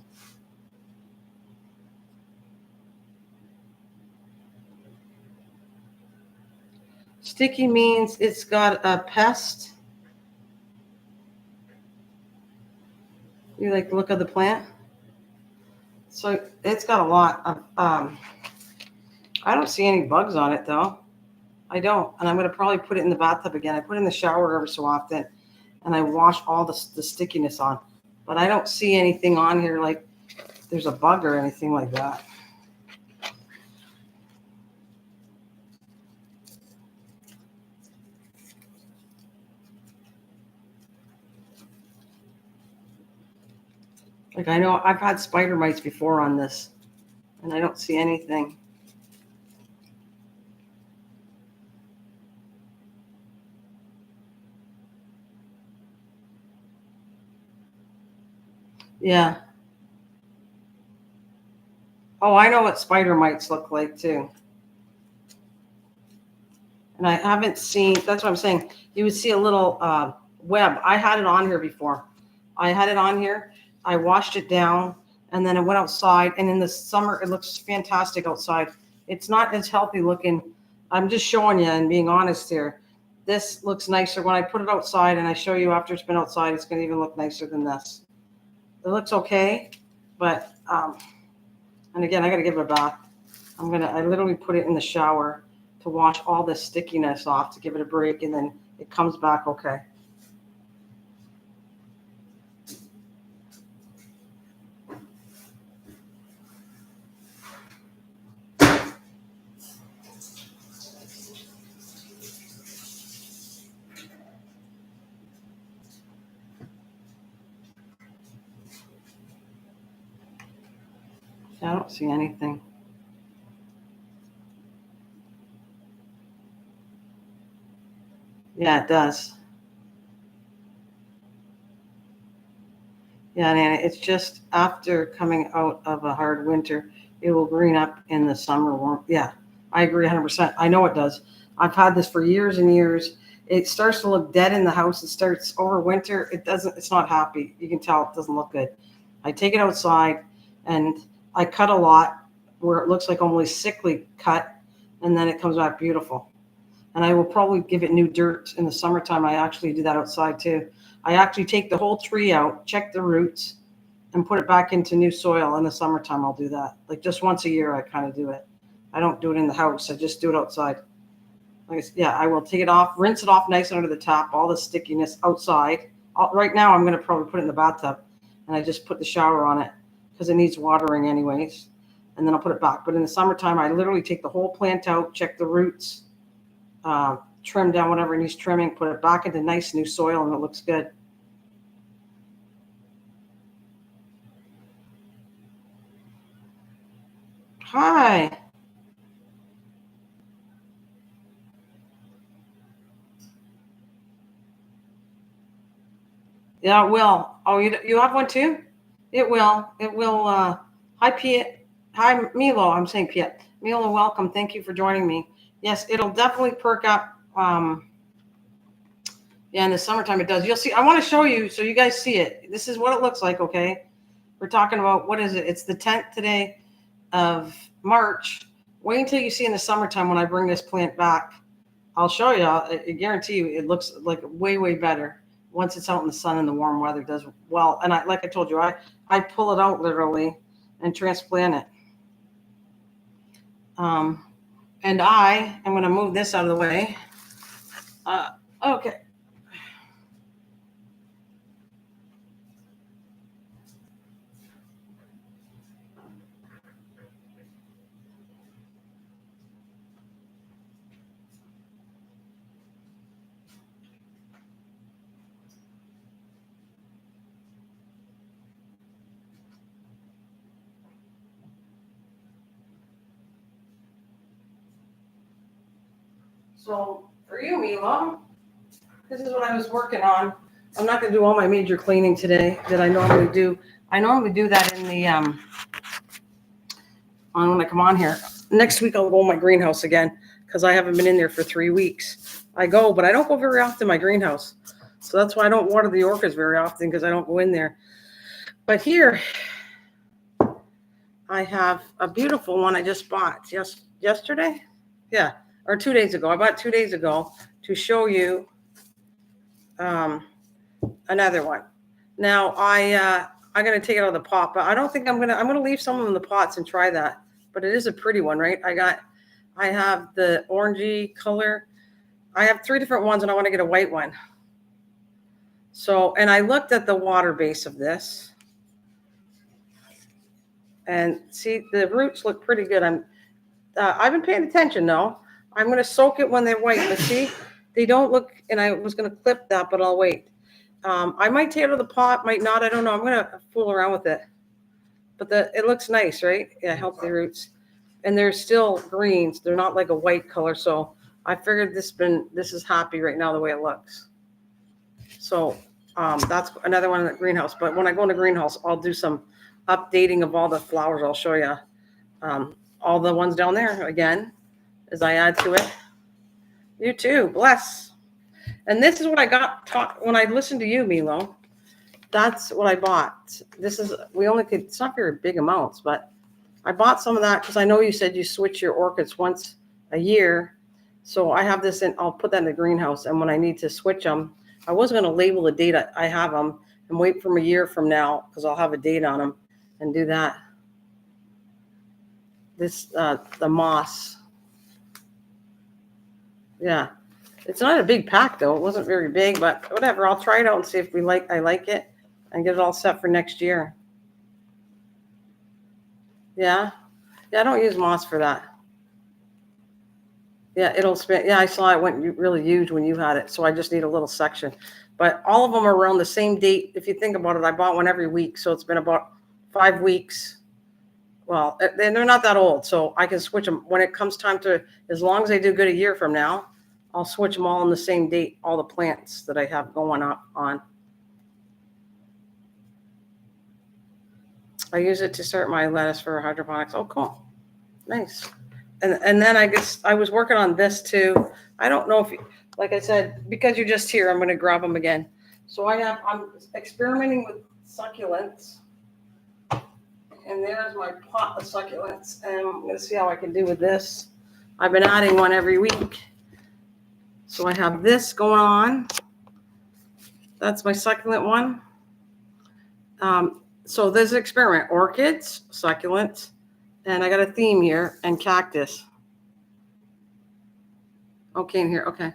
Sticky means it's got a pest. You like the look of the plant? So it's got a lot of, I don't see any bugs on it though. I don't. And I'm going to probably put it in the bathtub again. I put it in the shower every so often and I wash all the stickiness on. But I don't see anything on here like there's a bug or anything like that. Like I know I've had spider mites before on this and I don't see anything. Yeah. Oh, I know what spider mites look like too. And I haven't seen, that's what I'm saying. You would see a little web. I had it on here before. I had it on here. I washed it down and then I went outside. And in the summer, it looks fantastic outside. It's not as healthy looking. I'm just showing you and being honest here. This looks nicer when I put it outside and I show you after it's been outside, it's going to even look nicer than this. It looks okay, but, and again, I got to give it a bath. I literally put it in the shower to wash all this stickiness off, to give it a break, and then it comes back okay. I don't see anything. Yeah, it does. Yeah, Nana, it's just after coming out of a hard winter, it will green up in the summer warm. Yeah, I agree 100%. I know it does. I've had this for years and years. It starts to look dead in the house. It starts over winter. It's not happy. You can tell it doesn't look good. I take it outside and I cut a lot where it looks like only sickly cut, and then it comes back beautiful. And I will probably give it new dirt in the summertime. I actually do that outside too. I actually take the whole tree out, check the roots, and put it back into new soil. In the summertime, I'll do that. Like just once a year, I kind of do it. I don't do it in the house. I just do it outside. Yeah, I will take it off, rinse it off nice under the tap, all the stickiness outside. Right now, I'm going to probably put it in the bathtub, and I just put the shower on it because it needs watering anyways. And then I'll put it back. But in the summertime, I literally take the whole plant out, check the roots, trim down whatever needs trimming, put it back into nice new soil, and it looks good. Hi. Yeah, it will. Oh, you have one too? It will. It will. Hi, Piet. Hi, Milo. I'm saying Piet. Milo, welcome. Thank you for joining me. Yes, it'll definitely perk up. Yeah, in the summertime it does. You'll see. I want to show you so you guys see it. This is what it looks like, okay? We're talking about, what is it? It's the 10th today of March. Wait until you see in the summertime when I bring this plant back. I'll show you. I guarantee you it looks like way, way better once it's out in the sun and the warm weather. It does well. And like I told you, I pull it out literally and transplant it. And I am going to move this out of the way. Okay. So for you, Mila, this is what I was working on. I'm not going to do all my major cleaning today that I normally do. I normally do that in the on when I come on here. Next week I'll go in my greenhouse again because I haven't been in there for 3 weeks. I go, but I don't go very often in my greenhouse. So that's why I don't water the orchids very often because I don't go in there. But here I have a beautiful one I just bought yesterday. Yeah, or 2 days ago. I bought 2 days ago to show you another one. Now I'm gonna take it out of the pot, but I don't think I'm gonna leave some of them in the pots and try that. But it is a pretty one, right? I have the orangey color. I have 3 different ones and I want to get a white one. So, and I looked at the water base of this and see the roots look pretty good. I've been paying attention though. I'm going to soak it when they're white, but see, they don't look, and I was going to clip that, but I'll wait. I might take it out of the pot, might not, I don't know. I'm going to fool around with it. But it looks nice, right? Yeah, healthy roots. And they're still greens. They're not like a white color. So I figured this is happy right now the way it looks. So that's another one in the greenhouse. But when I go in the greenhouse, I'll do some updating of all the flowers. I'll show you all the ones down there again as I add to it. You too. Bless. And this is what I got taught when I listened to you, Milo. That's what I bought. It's not very big amounts, but I bought some of that because I know you said you switch your orchids once a year. So I have this I'll put that in the greenhouse. And when I need to switch them, I was going to label the date I have them and wait from a year from now because I'll have a date on them and do that. The moss. Yeah. It's not a big pack though. It wasn't very big, but whatever. I'll try it out and see if I like it and get it all set for next year. Yeah. Yeah, I don't use moss for that. Yeah, it'll spin. Yeah, I saw it went really huge when you had it. So I just need a little section. But all of them are around the same date. If you think about it, I bought one every week. So it's been about 5 weeks. Well, they're not that old. So I can switch them when it comes time to, as long as they do good a year from now, I'll switch them all on the same date, all the plants that I have going up on. I use it to start my lettuce for hydroponics. Oh, cool. Nice. And then I guess I was working on this too. I don't know if like I said, because you're just here, I'm going to grab them again. So I'm experimenting with succulents. And there's my pot of succulents. And I'm going to see how I can do with this. I've been adding one every week. So I have this going on. That's my succulent one. So there's an experiment. Orchids, succulents, and I got a theme here, and cactus. Okay, in here, okay.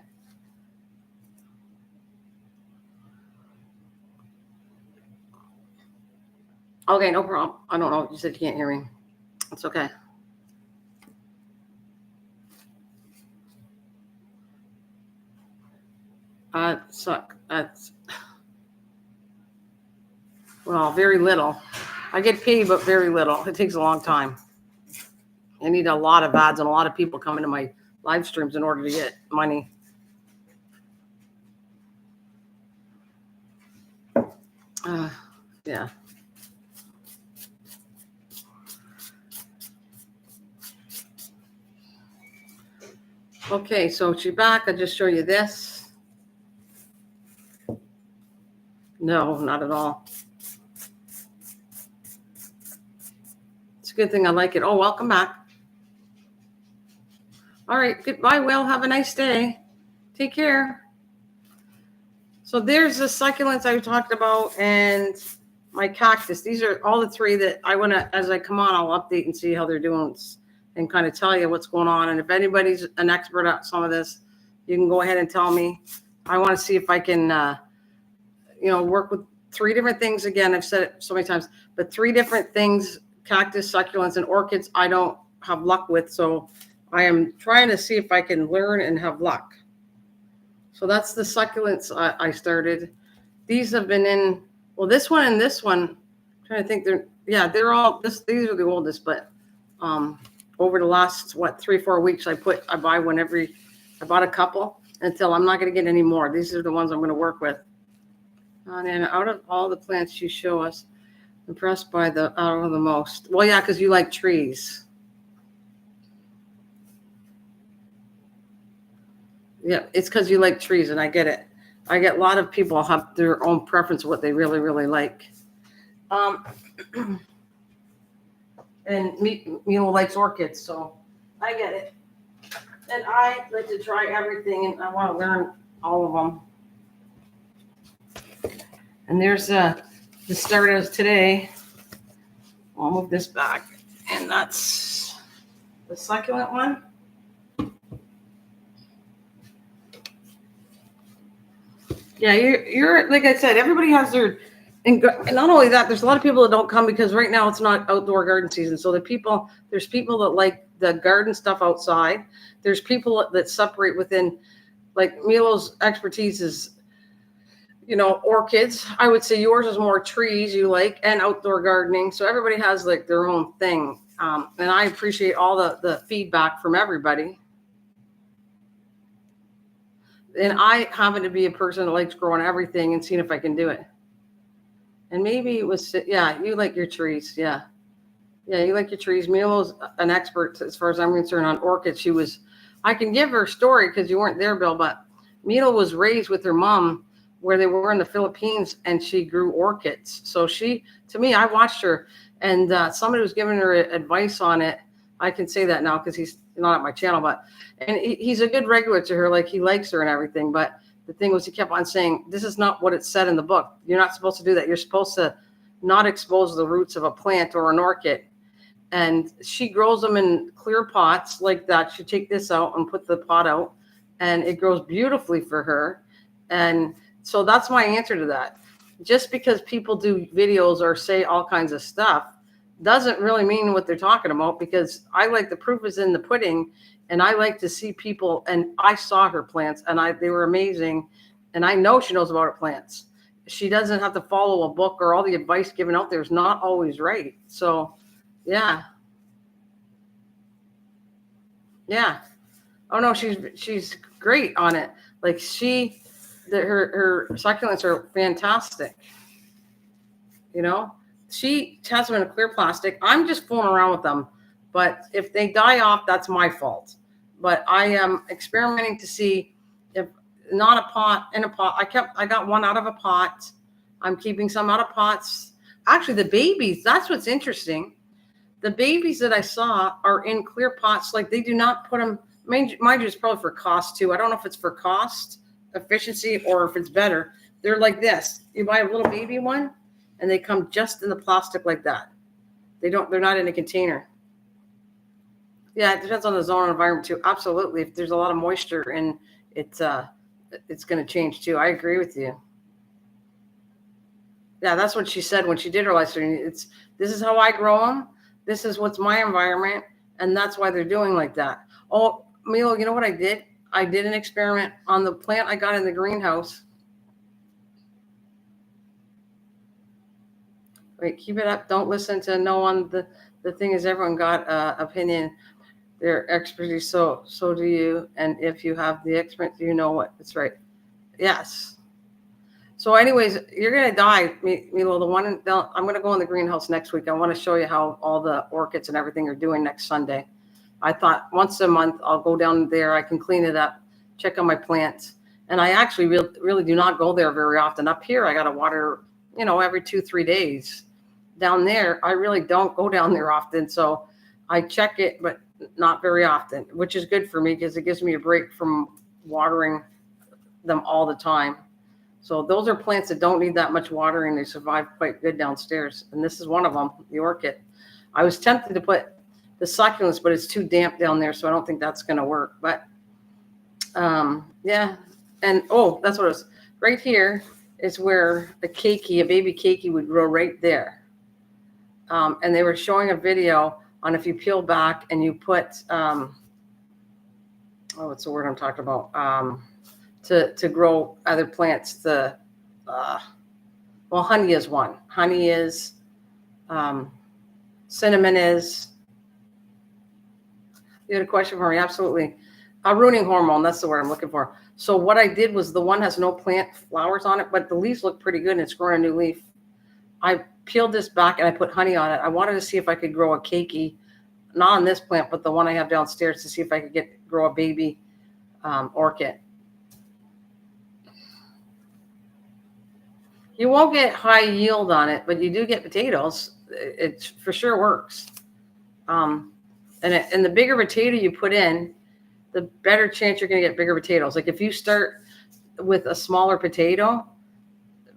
Okay, no problem. I don't know. You said you can't hear me. It's okay. That's well, very little. I get paid, but very little. It takes a long time. I need a lot of ads and a lot of people coming to my live streams in order to get money. Yeah. Okay, so she's back. I'll just show you this. No, not at all. It's a good thing I like it. Oh, welcome back. All right, goodbye, Will. Have a nice day. Take care. So there's the succulents I talked about and my cactus. These are all the 3 that I want to, as I come on, I'll update and see how they're doing and kind of tell you what's going on. And if anybody's an expert at some of this, you can go ahead and tell me. I want to see if I can, work with 3 different things. Again, I've said it so many times, but 3 different things, cactus, succulents, and orchids, I don't have luck with. So I am trying to see if I can learn and have luck. So that's the succulents I started. These have been in, well, this one and this one, I'm trying to think, they're all, these are the oldest, but over the last, 3-4 weeks, I buy one every I bought a couple until I'm not going to get any more. These are the ones I'm going to work with. And then out of all the plants you show us, impressed by the most. Well, yeah, because you like trees. Yeah, it's because you like trees, and I get it. I get a lot of people have their own preference of what they really, really like. And Milo likes orchids, so I get it. And I like to try everything, and I want to learn all of them. And there's the start of today. I'll move this back, and that's the succulent one. Yeah, you're like I said, everybody has their, and not only that, there's a lot of people that don't come because right now it's not outdoor garden season. So there's people that like the garden stuff outside. There's people that separate within, like Milo's expertise is, orchids. I would say yours is more trees you like and outdoor gardening. So everybody has like their own thing. And I appreciate all the feedback from everybody. And I happen to be a person that likes growing everything and seeing if I can do it. And maybe it was, yeah, you like your trees. Yeah. Yeah, you like your trees. Milo's an expert as far as I'm concerned on orchids. I can give her a story because you weren't there, Bill, but Milo was raised with her mom where they were in the Philippines and she grew orchids. So to me, I watched her and somebody was giving her advice on it. I can say that now because he's not at my channel, and he's a good regular to her. Like he likes her and everything. But the thing was, he kept on saying, this is not what it said in the book. You're not supposed to do that. You're supposed to not expose the roots of a plant or an orchid. And she grows them in clear pots like that. She take this out and put the pot out and it grows beautifully for her. And so that's my answer to that. Just because people do videos or say all kinds of stuff doesn't really mean what they're talking about, because I like the proof is in the pudding, and I like to see people, and I saw her plants and they were amazing. And I know she knows about her plants. She doesn't have to follow a book, or all the advice given out there is not always right. So yeah. Yeah. Oh no, she's great on it. Like her succulents are fantastic. She has them in a clear plastic. I'm just fooling around with them, but if they die off, that's my fault. But I am experimenting to see if not a pot in a pot. I got one out of a pot. I'm keeping some out of pots. Actually, the babies, that's what's interesting. The babies that I saw are in clear pots. Like they do not put them, mind you, it's probably for cost too. I don't know if it's for cost, efficiency, or if it's better. They're like this. You buy a little baby one and they come just in the plastic like that. They're not in a container. Yeah, it depends on the zone and environment too. Absolutely. If there's a lot of moisture and it's going to change too. I agree with you. Yeah, that's what she said when she did her live stream. This is how I grow them. This is what's my environment, and that's why they're doing like that. Oh, Milo, you know what I did? I did an experiment on the plant I got in the greenhouse. Wait, keep it up. Don't listen to no one. The thing is, everyone got opinion. Their expertise. So do you. And if you have the experience, you know what it's right. Yes. So anyways, you're going to die, Milo. I'm going to go in the greenhouse next week. I want to show you how all the orchids and everything are doing next Sunday. I thought once a month I'll go down there. I can clean it up, check on my plants. And I actually really do not go there very often. Up here, I got to water, every 2-3 days. Down there, I really don't go down there often. So I check it, but not very often, which is good for me because it gives me a break from watering them all the time. So those are plants that don't need that much watering. They survive quite good downstairs. And this is one of them, the orchid. I was tempted to put the succulents, but it's too damp down there. So I don't think that's going to work. But yeah. And that's what it was. Right here is where a baby keiki would grow right there. And they were showing a video on if you peel back and you put, what's the word I'm talking about? To grow other plants. Honey is one. Honey is, cinnamon is. You had a question for me? Absolutely. A rooting hormone, that's the word I'm looking for. So what I did was the one has no plant flowers on it, but the leaves look pretty good and it's growing a new leaf. I peeled this back and I put honey on it. I wanted to see if I could grow a keiki, not on this plant, but the one I have downstairs, to see if I could grow a baby orchid. You won't get high yield on it, but you do get potatoes. It for sure works. And the bigger potato you put in, the better chance you're going to get bigger potatoes. Like if you start with a smaller potato,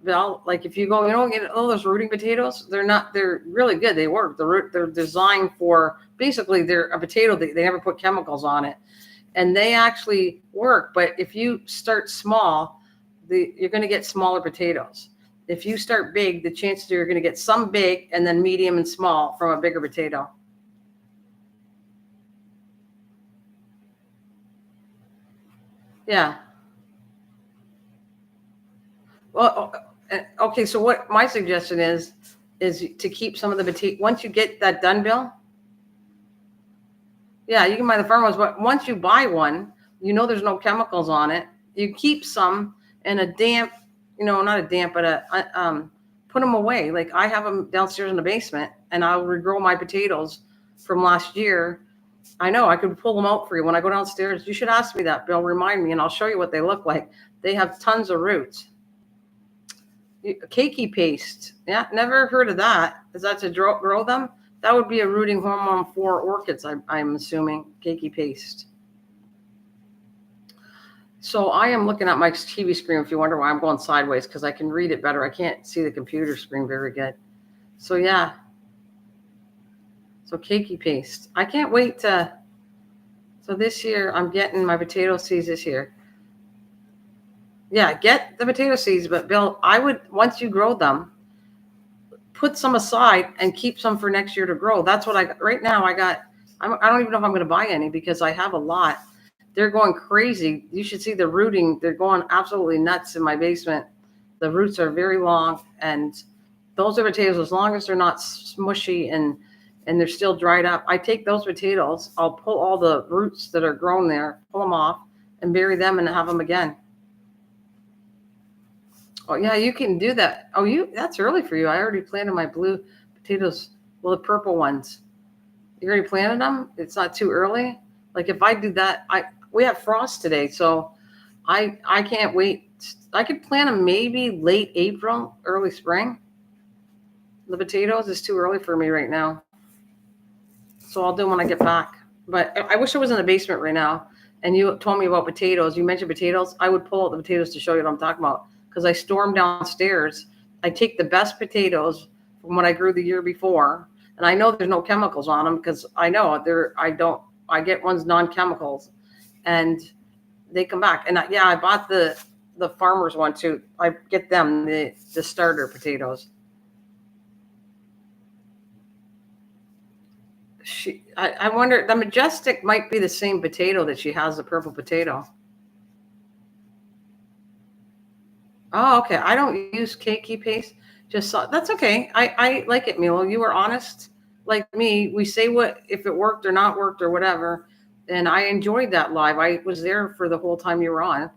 well, like if you go, get all those rooting potatoes, they're really good. They work. They're designed for, basically they're a potato. They never put chemicals on it and they actually work. But if you start small, you're going to get smaller potatoes. If you start big, the chances are you're going to get some big and then medium and small from a bigger potato. Yeah. Well, okay. So what my suggestion is to keep some of the potato. Once you get that done, Bill. Yeah, you can buy the farm ones, but once you buy one, there's no chemicals on it. You keep some in a damp, not a damp, but put them away. Like I have them downstairs in the basement, and I'll regrow my potatoes from last year. I know I could pull them out for you when I go downstairs. You should ask me that, Bill. Remind me, and I'll show you what they look like. They have tons of roots. Keiki paste. Yeah, never heard of that. Is that to grow them? That would be a rooting hormone for orchids, I'm assuming. Keiki paste. So I am looking at my TV screen. If you wonder why I'm going sideways, because I can read it better. I can't see the computer screen very good. So yeah. So keiki paste. I can't wait to. So this year I'm getting my potato seeds this year. Yeah, get the potato seeds, but Bill, I would, once you grow them, put some aside and keep some for next year to grow. That's what right now I don't even know if I'm going to buy any because I have a lot. They're going crazy. You should see the rooting. They're going absolutely nuts in my basement. The roots are very long, and those are potatoes, as long as they're not smushy and they're still dried up. I take those potatoes, I'll pull all the roots that are grown there, pull them off, and bury them and have them again. Oh yeah, you can do that. Oh, that's early for you. I already planted my blue potatoes. Well, the purple ones. You already planted them? It's not too early. Like if I do that, we have frost today, so I can't wait. I could plant them maybe late April, early spring. The potatoes is too early for me right now. So I'll do them when I get back. But I wish I was in the basement right now and you told me about potatoes. You mentioned potatoes. I would pull out the potatoes to show you what I'm talking about because I store them downstairs. I take the best potatoes from what I grew the year before. And I know there's no chemicals on them because I know I get ones non-chemicals and they come back. And I bought the farmer's one too. I get them, the starter potatoes. I wonder, the Majestic might be the same potato that she has, the purple potato. Oh, okay. I don't use keiki paste. That's okay. I like it, Milo. You were honest like me. We say if it worked or not worked or whatever. And I enjoyed that live. I was there for the whole time you were on.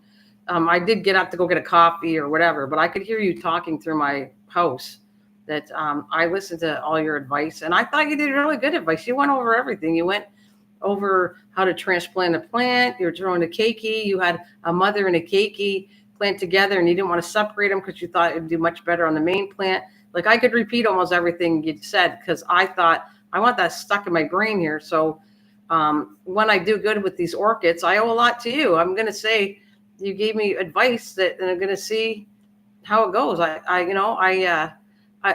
I did get up to go get a coffee or whatever, but I could hear you talking through my house. That I listened to all your advice, and I thought you did really good advice. You went over everything. You went over how to transplant a plant. You were throwing a keiki. You had a mother and a keiki plant together, and you didn't want to separate them because you thought it'd do much better on the main plant. Like I could repeat almost everything you said because I thought I want that stuck in my brain here. So when I do good with these orchids, I owe a lot to you. I'm going to say you gave me advice and I'm going to see how it goes.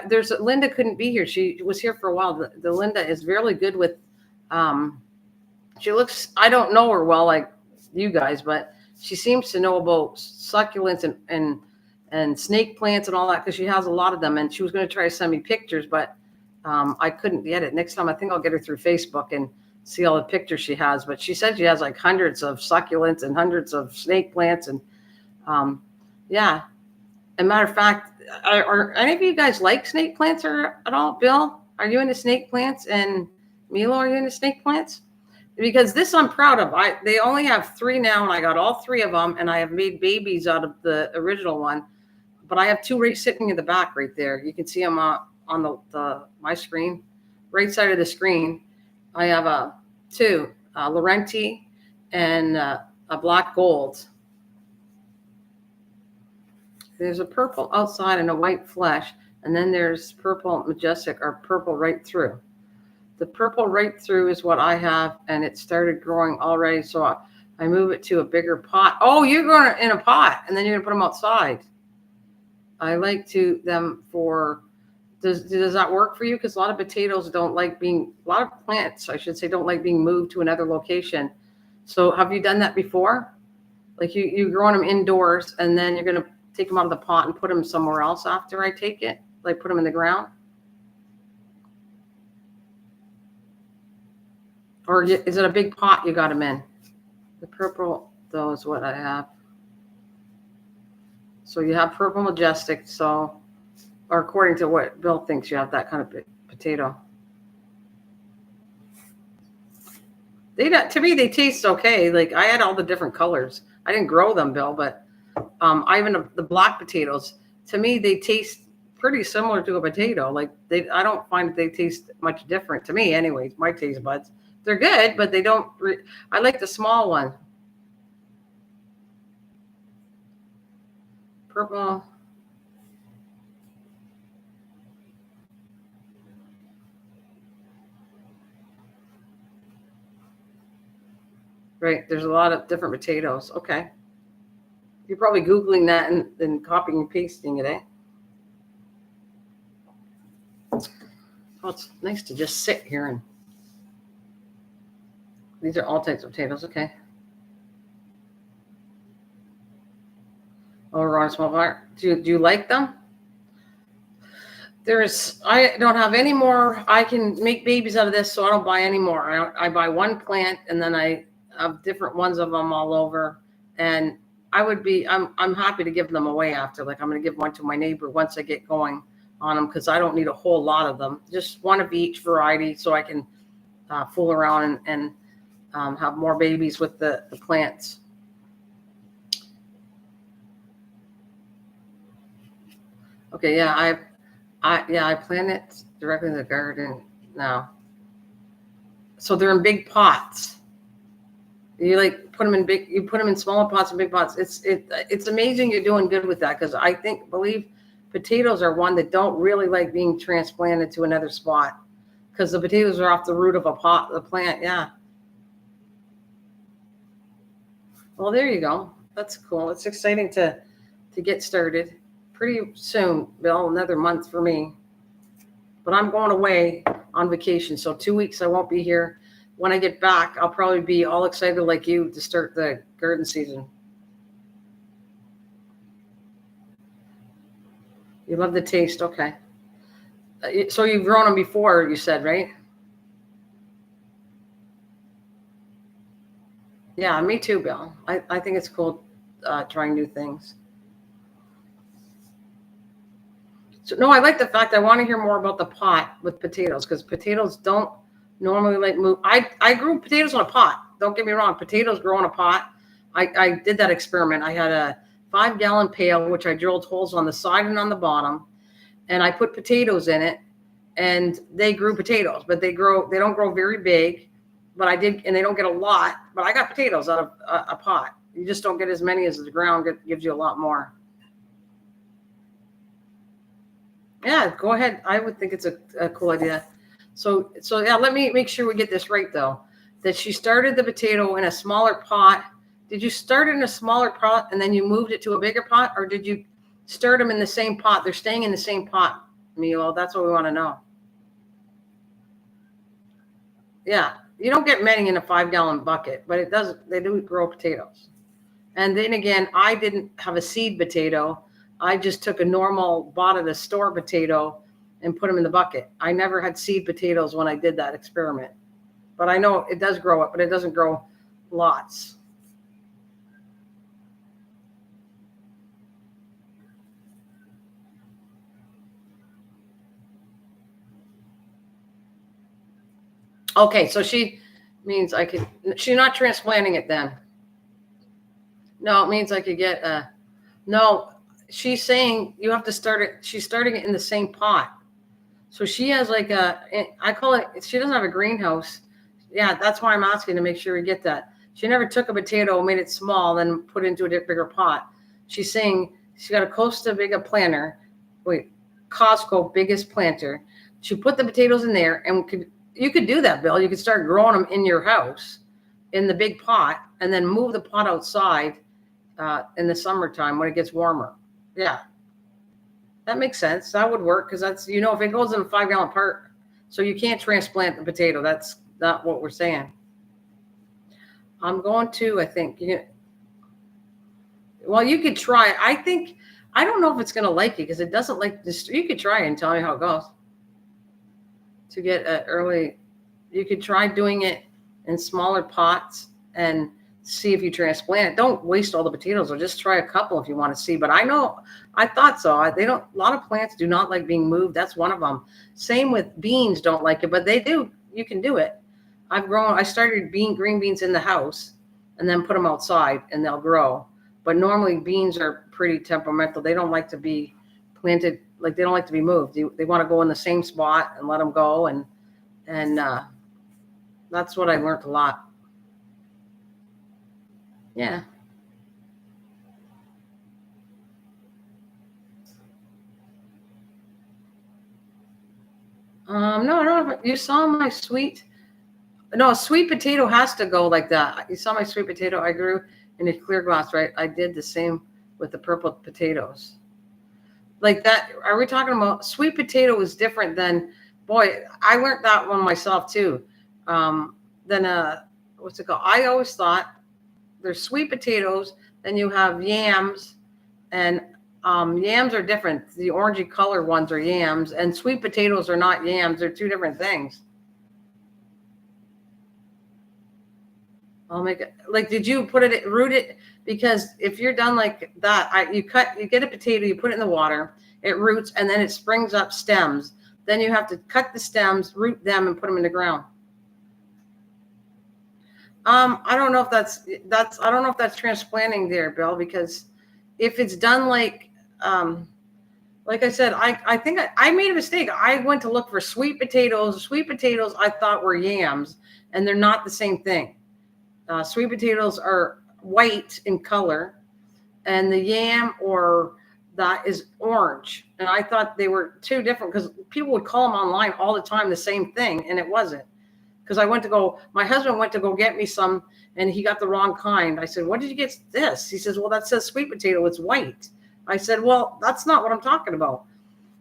There's Linda couldn't be here. She was here for a while. The Linda is really good with, she looks, I don't know her well like you guys, but she seems to know about succulents and snake plants and all that because she has a lot of them. And she was going to try to send me pictures, but I couldn't get it. Next time, I think I'll get her through Facebook and see all the pictures she has. But she said she has like hundreds of succulents and hundreds of snake plants. And yeah. As a matter of fact, are any of you guys like snake plants or at all? Bill, are you into snake plants? And Milo, are you into snake plants? because this I'm proud of. They only have 3 now, and I got all 3 of them, and I have made babies out of the original one. But I have 2 right sitting in the back right there. You can see them on my screen, right side of the screen. I have 2 Laurenti and a black gold. There's a purple outside and a white flesh, and then there's purple majestic or purple right through. The purple right through is what I have, and it started growing already. So I move it to a bigger pot. Oh, you're growing it in a pot, and then you're gonna put them outside. I like them for. Does that work for you? Because a lot of potatoes don't like being. A lot of plants, I should say, don't like being moved to another location. So have you done that before? Like you growing them indoors, and then you're gonna take them out of the pot and put them somewhere else after I take it, like put them in the ground? Or is it a big pot you got them in? The purple, though, is what I have. So you have purple majestic, or according to what Bill thinks, you have that kind of potato. To me, they taste okay. Like I had all the different colors. I didn't grow them, Bill, but I even the black potatoes. To me, they taste pretty similar to a potato. Like I don't find that they taste much different to me, anyways. My taste buds, they're good, but they don't. I like the small one. Purple. Right. There's a lot of different potatoes. Okay. You're probably Googling that and then copying and pasting it, eh? Oh, it's nice to just sit here and. These are all types of potatoes. Okay. Oh, raw small fire. Do you like them? I don't have any more. I can make babies out of this, so I don't buy any more. I buy one plant, and then I have different ones of them all over. And I'm happy to give them away after. Like I'm going to give one to my neighbor once I get going on them, because I don't need a whole lot of them. Just one of each variety, so I can fool around and have more babies with the plants. Okay, yeah, I plant it directly in the garden now. So they're in big pots. You put them in smaller pots and big pots. It's amazing you're doing good with that, because I believe potatoes are one that don't really like being transplanted to another spot, because the potatoes are off the root of the plant. Yeah. Well, there you go. That's cool. It's exciting to get started. Pretty soon, Bill, another month for me. But I'm going away on vacation, so 2 weeks I won't be here. When I get back, I'll probably be all excited like you to start the garden season. You love the taste, okay. So you've grown them before, you said, right? Yeah, me too, Bill. I think it's cool trying new things. So, no, I like the fact I want to hear more about the pot with potatoes, because potatoes don't normally move. I grew potatoes in a pot. Don't get me wrong. Potatoes grow in a pot. I did that experiment. I had a 5-gallon pail, which I drilled holes on the side and on the bottom, and I put potatoes in it, and they grew potatoes, but they don't grow very big, but I did, and they don't get a lot, but I got potatoes out of a pot. You just don't get as many as the ground gives you a lot more. Yeah, go ahead. I would think it's a cool idea. So yeah, let me make sure we get this right, though. That she started the potato in a smaller pot. Did you start it in a smaller pot and then you moved it to a bigger pot, or did you start them in the same pot? They're staying in the same pot, Milo. That's what we want to know. Yeah, you don't get many in a 5-gallon bucket, but they do grow potatoes. And then again, I didn't have a seed potato. I just took a normal bought at a store potato and put them in the bucket. I never had seed potatoes when I did that experiment. But I know it does grow up, but it doesn't grow lots. Okay, so she Means I could, she's not transplanting it then. No, it means I could get no, she's saying you have to start it. She's starting it in the same pot. So she has like I call it, she doesn't have a greenhouse. Yeah, that's why I'm asking to make sure we get that. She never took a potato, made it small, then put it into a bigger pot. She's saying she got a Costa Biga planter. Wait, Costco biggest planter. She put the potatoes in there, and you could do that, Bill. You could start growing them in your house in the big pot, and then move the pot outside in the summertime when it gets warmer. Yeah, that makes sense. That would work because that's, if it goes in a 5-gallon pot, so you can't transplant the potato. That's not what we're saying. I'm going to, I think, well, you could try it. I don't know if it's going to like it because it doesn't like this. You could try it and tell me how it goes. To get you could try doing it in smaller pots and see if you transplant it. Don't waste all the potatoes, or just try a couple if you want to see. But I thought so. They don't. A lot of plants do not like being moved. That's one of them. Same with beans, don't like it, but they do. You can do it. I started green beans in the house and then put them outside and they'll grow. But normally beans are pretty temperamental. They don't like to be planted, like they don't like to be moved. They want to go in the same spot and let them go. And that's what I learned a lot. Yeah. No, I don't know. You saw my sweet. No, a sweet potato has to go like that. You saw my sweet potato I grew in a clear glass, right? I did the same with the purple potatoes. Like that. Are we talking about sweet potato is different than, boy, I learned that one myself too. Then what's it called? I always thought there's sweet potatoes, then you have yams, and yams are different. The orangey color ones are yams, and sweet potatoes are not yams. They're two different things. I'll make it like, did you root it? Because if you're done like that, you get a potato, you put it in the water, it roots, and then it springs up stems. Then you have to cut the stems, root them, and put them in the ground. I don't know if I don't know if that's transplanting there, Bill, because if it's done like I said, I think I made a mistake. I went to look for sweet potatoes. Sweet potatoes I thought were yams, and they're not the same thing. Sweet potatoes are white in color, and the yam that is orange. And I thought they were two different because people would call them online all the time the same thing, and it wasn't. Because my husband went to go get me some, and he got the wrong kind. I said, "What did you get this?" He says, "Well, that says sweet potato. It's white." I said, "Well, that's not what I'm talking about."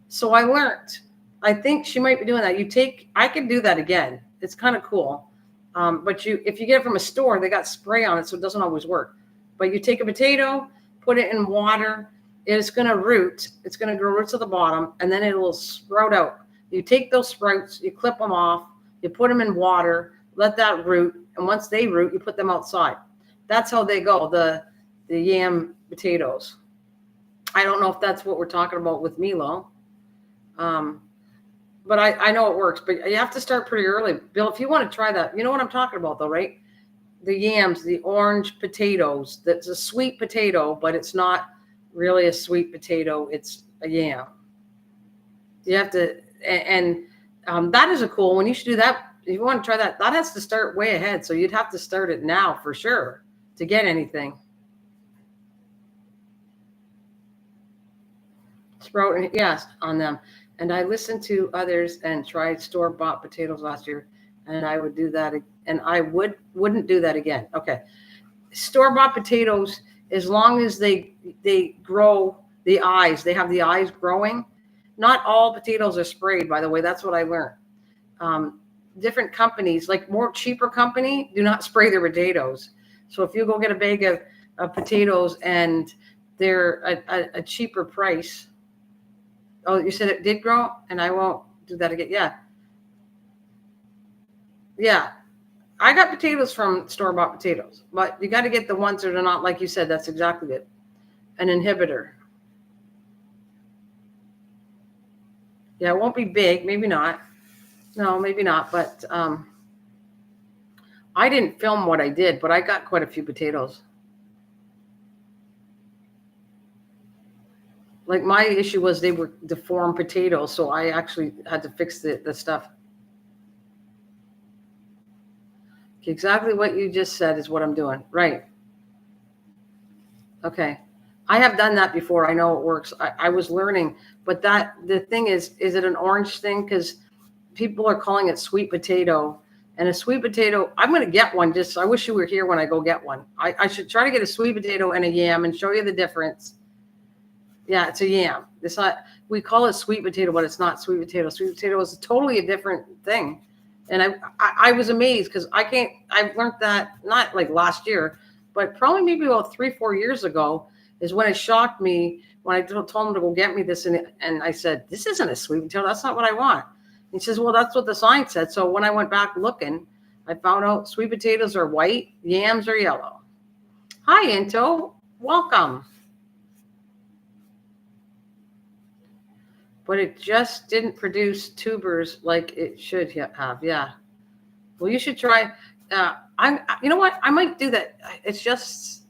So I learned. I think she might be doing that. I could do that again. It's kind of cool. But if you get it from a store, they got spray on it, so it doesn't always work. But you take a potato, put it in water, it's going to root. It's going to grow roots at the bottom, and then it will sprout out. You take those sprouts, you clip them off, you put them in water, let that root, and once they root, you put them outside. That's how they go, the yam potatoes. I don't know if that's what we're talking about with Milo. But I know it works, but you have to start pretty early. Bill, if you want to try that, you know what I'm talking about though, right? The yams, the orange potatoes, that's a sweet potato, but it's not really a sweet potato. It's a yam. You have to, and that is a cool one. You should do that. If you want to try that, that has to start way ahead. So you'd have to start it now for sure to get anything. Sprout, yes, on them. And I listened to others and tried store-bought potatoes last year, and I would do that, and I wouldn't do that again. Okay, store-bought potatoes, as long as they grow the eyes, they have the eyes growing. Not all potatoes are sprayed, by the way. That's what I learned. Different companies, like more cheaper company, do not spray their potatoes. So if you go get a bag of potatoes and they're a cheaper price. Oh, you said it did grow, and I won't do that again. Yeah. Yeah. I got potatoes from store-bought potatoes, but you got to get the ones that are not, like you said, that's exactly it. An inhibitor. Yeah, it won't be big. Maybe not. No, maybe not. But I didn't film what I did, but I got quite a few potatoes. Like my issue was they were deformed potatoes, so I actually had to fix the stuff. Exactly what you just said is what I'm doing. Right. Okay. I have done that before. I know it works. I was learning, but the thing is it an orange thing? Because people are calling it sweet potato. And a sweet potato, I'm going to get one. I wish you were here when I go get one. I should try to get a sweet potato and a yam and show you the difference. Yeah, it's a yam. It's not, we call it sweet potato, but it's not sweet potato. Sweet potato is totally a different thing. And I was amazed because I've learned that not like last year, but probably maybe about 3-4 years ago is when it shocked me when I told him to go get me this. And I said, this isn't a sweet potato. That's not what I want. He says, well, that's what the sign said. So when I went back looking, I found out sweet potatoes are white, yams are yellow. Hi, Into. Welcome. But it just didn't produce tubers like it should have. Yeah. Well, you should try. You know what? I might do that. It's just,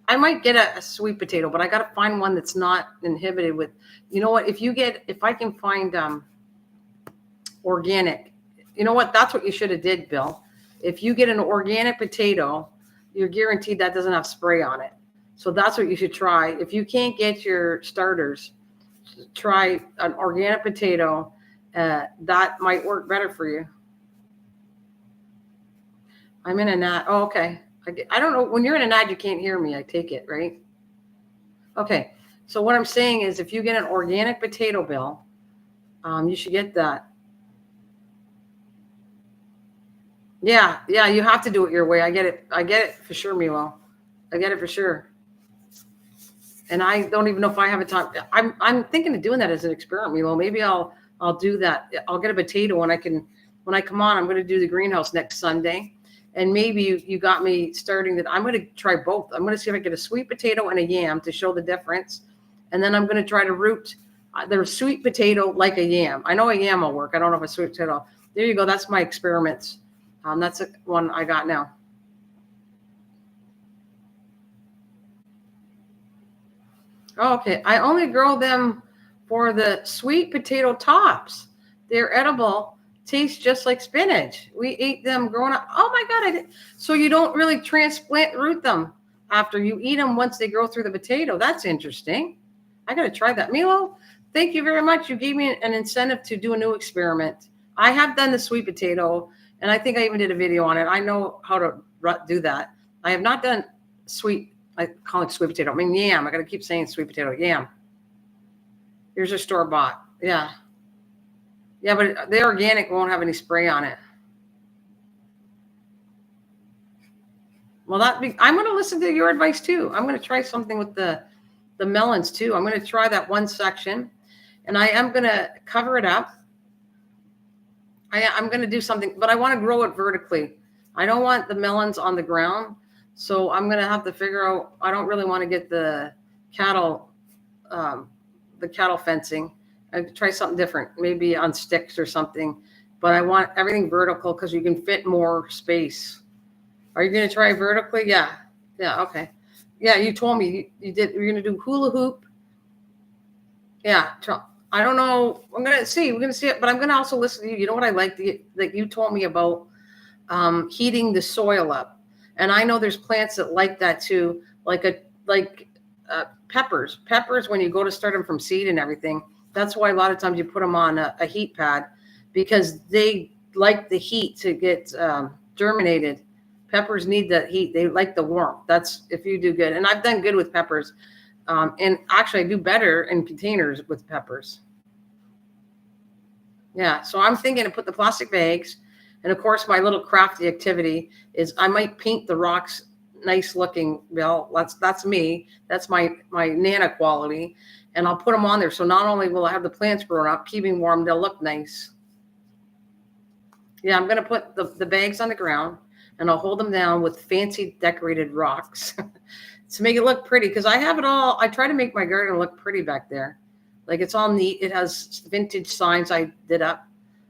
I might get a sweet potato, but I got to find one that's not inhibited with, you know what? If I can find organic, you know what? That's what you should have did, Bill. If you get an organic potato, you're guaranteed that doesn't have spray on it. So that's what you should try. If you can't get your starters, try an organic potato. That might work better for you. I'm in an ad. Oh, okay. I don't know. When you're in an ad, you can't hear me. I take it, right? Okay. So what I'm saying is if you get an organic potato, Bill, you should get that. Yeah. You have to do it your way. I get it for sure, Milo. I get it for sure. And I don't even know if I have a time. I'm thinking of doing that as an experiment, Milo. Maybe I'll do that. I'll get a potato when I come on. I'm going to do the greenhouse next Sunday, and maybe you got me starting that. I'm going to try both. I'm going to see if I get a sweet potato and a yam to show the difference, and then I'm going to try to root the sweet potato like a yam. I know a yam will work. I don't know if a sweet potato. There you go. That's my experiments. That's one I got now. Oh, okay. I only grow them for the sweet potato tops. They're edible. Taste just like spinach. We ate them growing up. Oh my God. I did. So you don't really transplant root them after you eat them once they grow through the potato. That's interesting. I got to try that. Milo, thank you very much. You gave me an incentive to do a new experiment. I have done the sweet potato, and I think I even did a video on it. I know how to do that. I have not done I call it sweet potato. I mean, yam. I got to keep saying sweet potato. Yam. Here's a store-bought. Yeah. Yeah, but the organic won't have any spray on it. Well, I'm going to listen to your advice too. I'm going to try something with the melons too. I'm going to try that one section, and I am going to cover it up. I'm going to do something, but I want to grow it vertically. I don't want the melons on the ground. So I'm going to have to figure out, I don't really want to get the cattle fencing. I'd try something different, maybe on sticks or something, but I want everything vertical because you can fit more space. Are you going to try vertically? Yeah. Okay. Yeah. You told me you're going to do hula hoop. Yeah. I don't know. We're going to see it, but I'm going to also listen to you. You know what I like that you told me about heating the soil up. And I know there's plants that like that too, like peppers. Peppers, when you go to start them from seed and everything, that's why a lot of times you put them on a heat pad because they like the heat to get germinated. Peppers need that heat. They like the warmth. That's if you do good. And I've done good with peppers. And actually, I do better in containers with peppers. Yeah, so I'm thinking to put the plastic bags. And of course, my little crafty activity is I might paint the rocks nice looking. Well, that's me. That's my Nana quality. And I'll put them on there. So not only will I have the plants growing up, keeping warm, they'll look nice. Yeah, I'm going to put the bags on the ground and I'll hold them down with fancy decorated rocks to make it look pretty. Because I have it all. I try to make my garden look pretty back there. Like it's all neat. It has vintage signs I did up.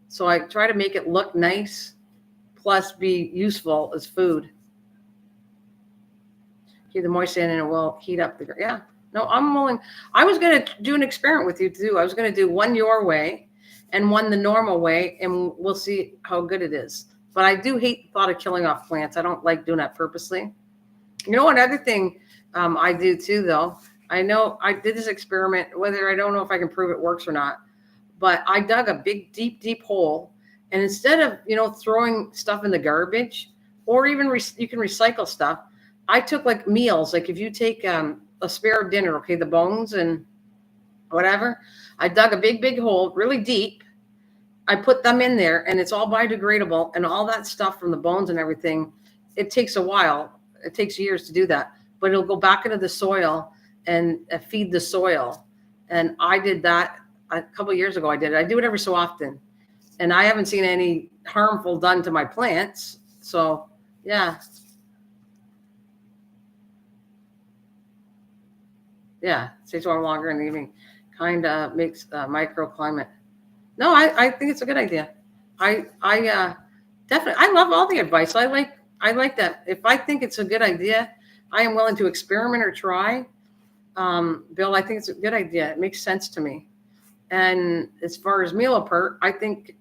So I try to make it look nice, plus be useful as food. Keep the moist in and it will heat up the, yeah. No, I'm willing. I was going to do an experiment with you too. I was going to do one your way and one the normal way, and we'll see how good it is. But I do hate the thought of killing off plants. I don't like doing that purposely. You know, another thing I do too, though, I know I did this experiment, whether I don't know if I can prove it works or not, but I dug a big, deep hole. And instead of, you know, throwing stuff in the garbage, or even you can recycle stuff, I took like meals. Like if you take a spare dinner, okay, the bones and whatever, I dug a big hole really deep. I put them in there, and it's all biodegradable, and all that stuff from the bones and everything, it takes a while. It takes years to do that, but it'll go back into the soil and feed the soil. And I did that a couple of years ago. I did it. I do it every so often, and I haven't seen any harmful done to my plants. So yeah. Yeah, stays warm longer in the evening. Kind of makes microclimate. No, I think it's a good idea. I definitely, I love all the advice. I like that. If I think it's a good idea, I am willing to experiment or try. Bill, I think it's a good idea. It makes sense to me. And as far as Milo Pert, I think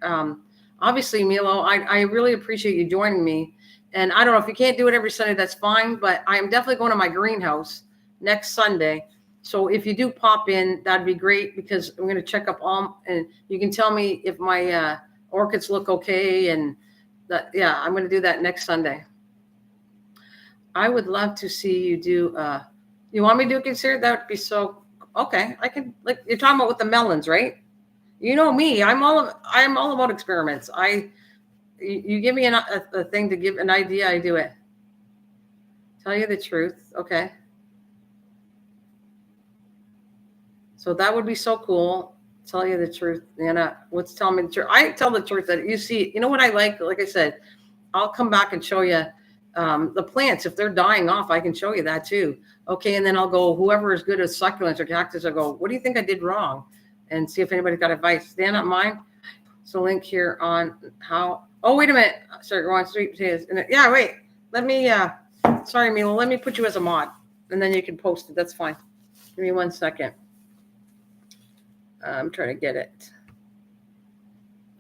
obviously Milo, I really appreciate you joining me. And I don't know if you can't do it every Sunday, that's fine. But I am definitely going to my greenhouse next Sunday. So if you do pop in, that'd be great, because I'm going to check up all, and you can tell me if my orchids look okay. And that, yeah, I'm going to do that next Sunday. I would love to see you do, you want me to do a consider? That would be so, okay. I can, like, you're talking about with the melons, right? You know me, I'm all about experiments. You give me a thing to give an idea, I do it. Tell you the truth. Okay. So that would be so cool. Tell you the truth, Nana. What's telling me the truth? I tell the truth that you see. You know what I like? Like I said, I'll come back and show you the plants. If they're dying off, I can show you that too. Okay, and then I'll go, whoever is good at succulents or cactus, I'll go, what do you think I did wrong? And see if anybody's got advice. Stand up mine. So link here on how. Oh, wait a minute. Sorry, go on sweet potatoes. Yeah, wait. Let me. Sorry, Mila. Let me put you as a mod, and then you can post it. That's fine. Give me 1 second. I'm trying to get it.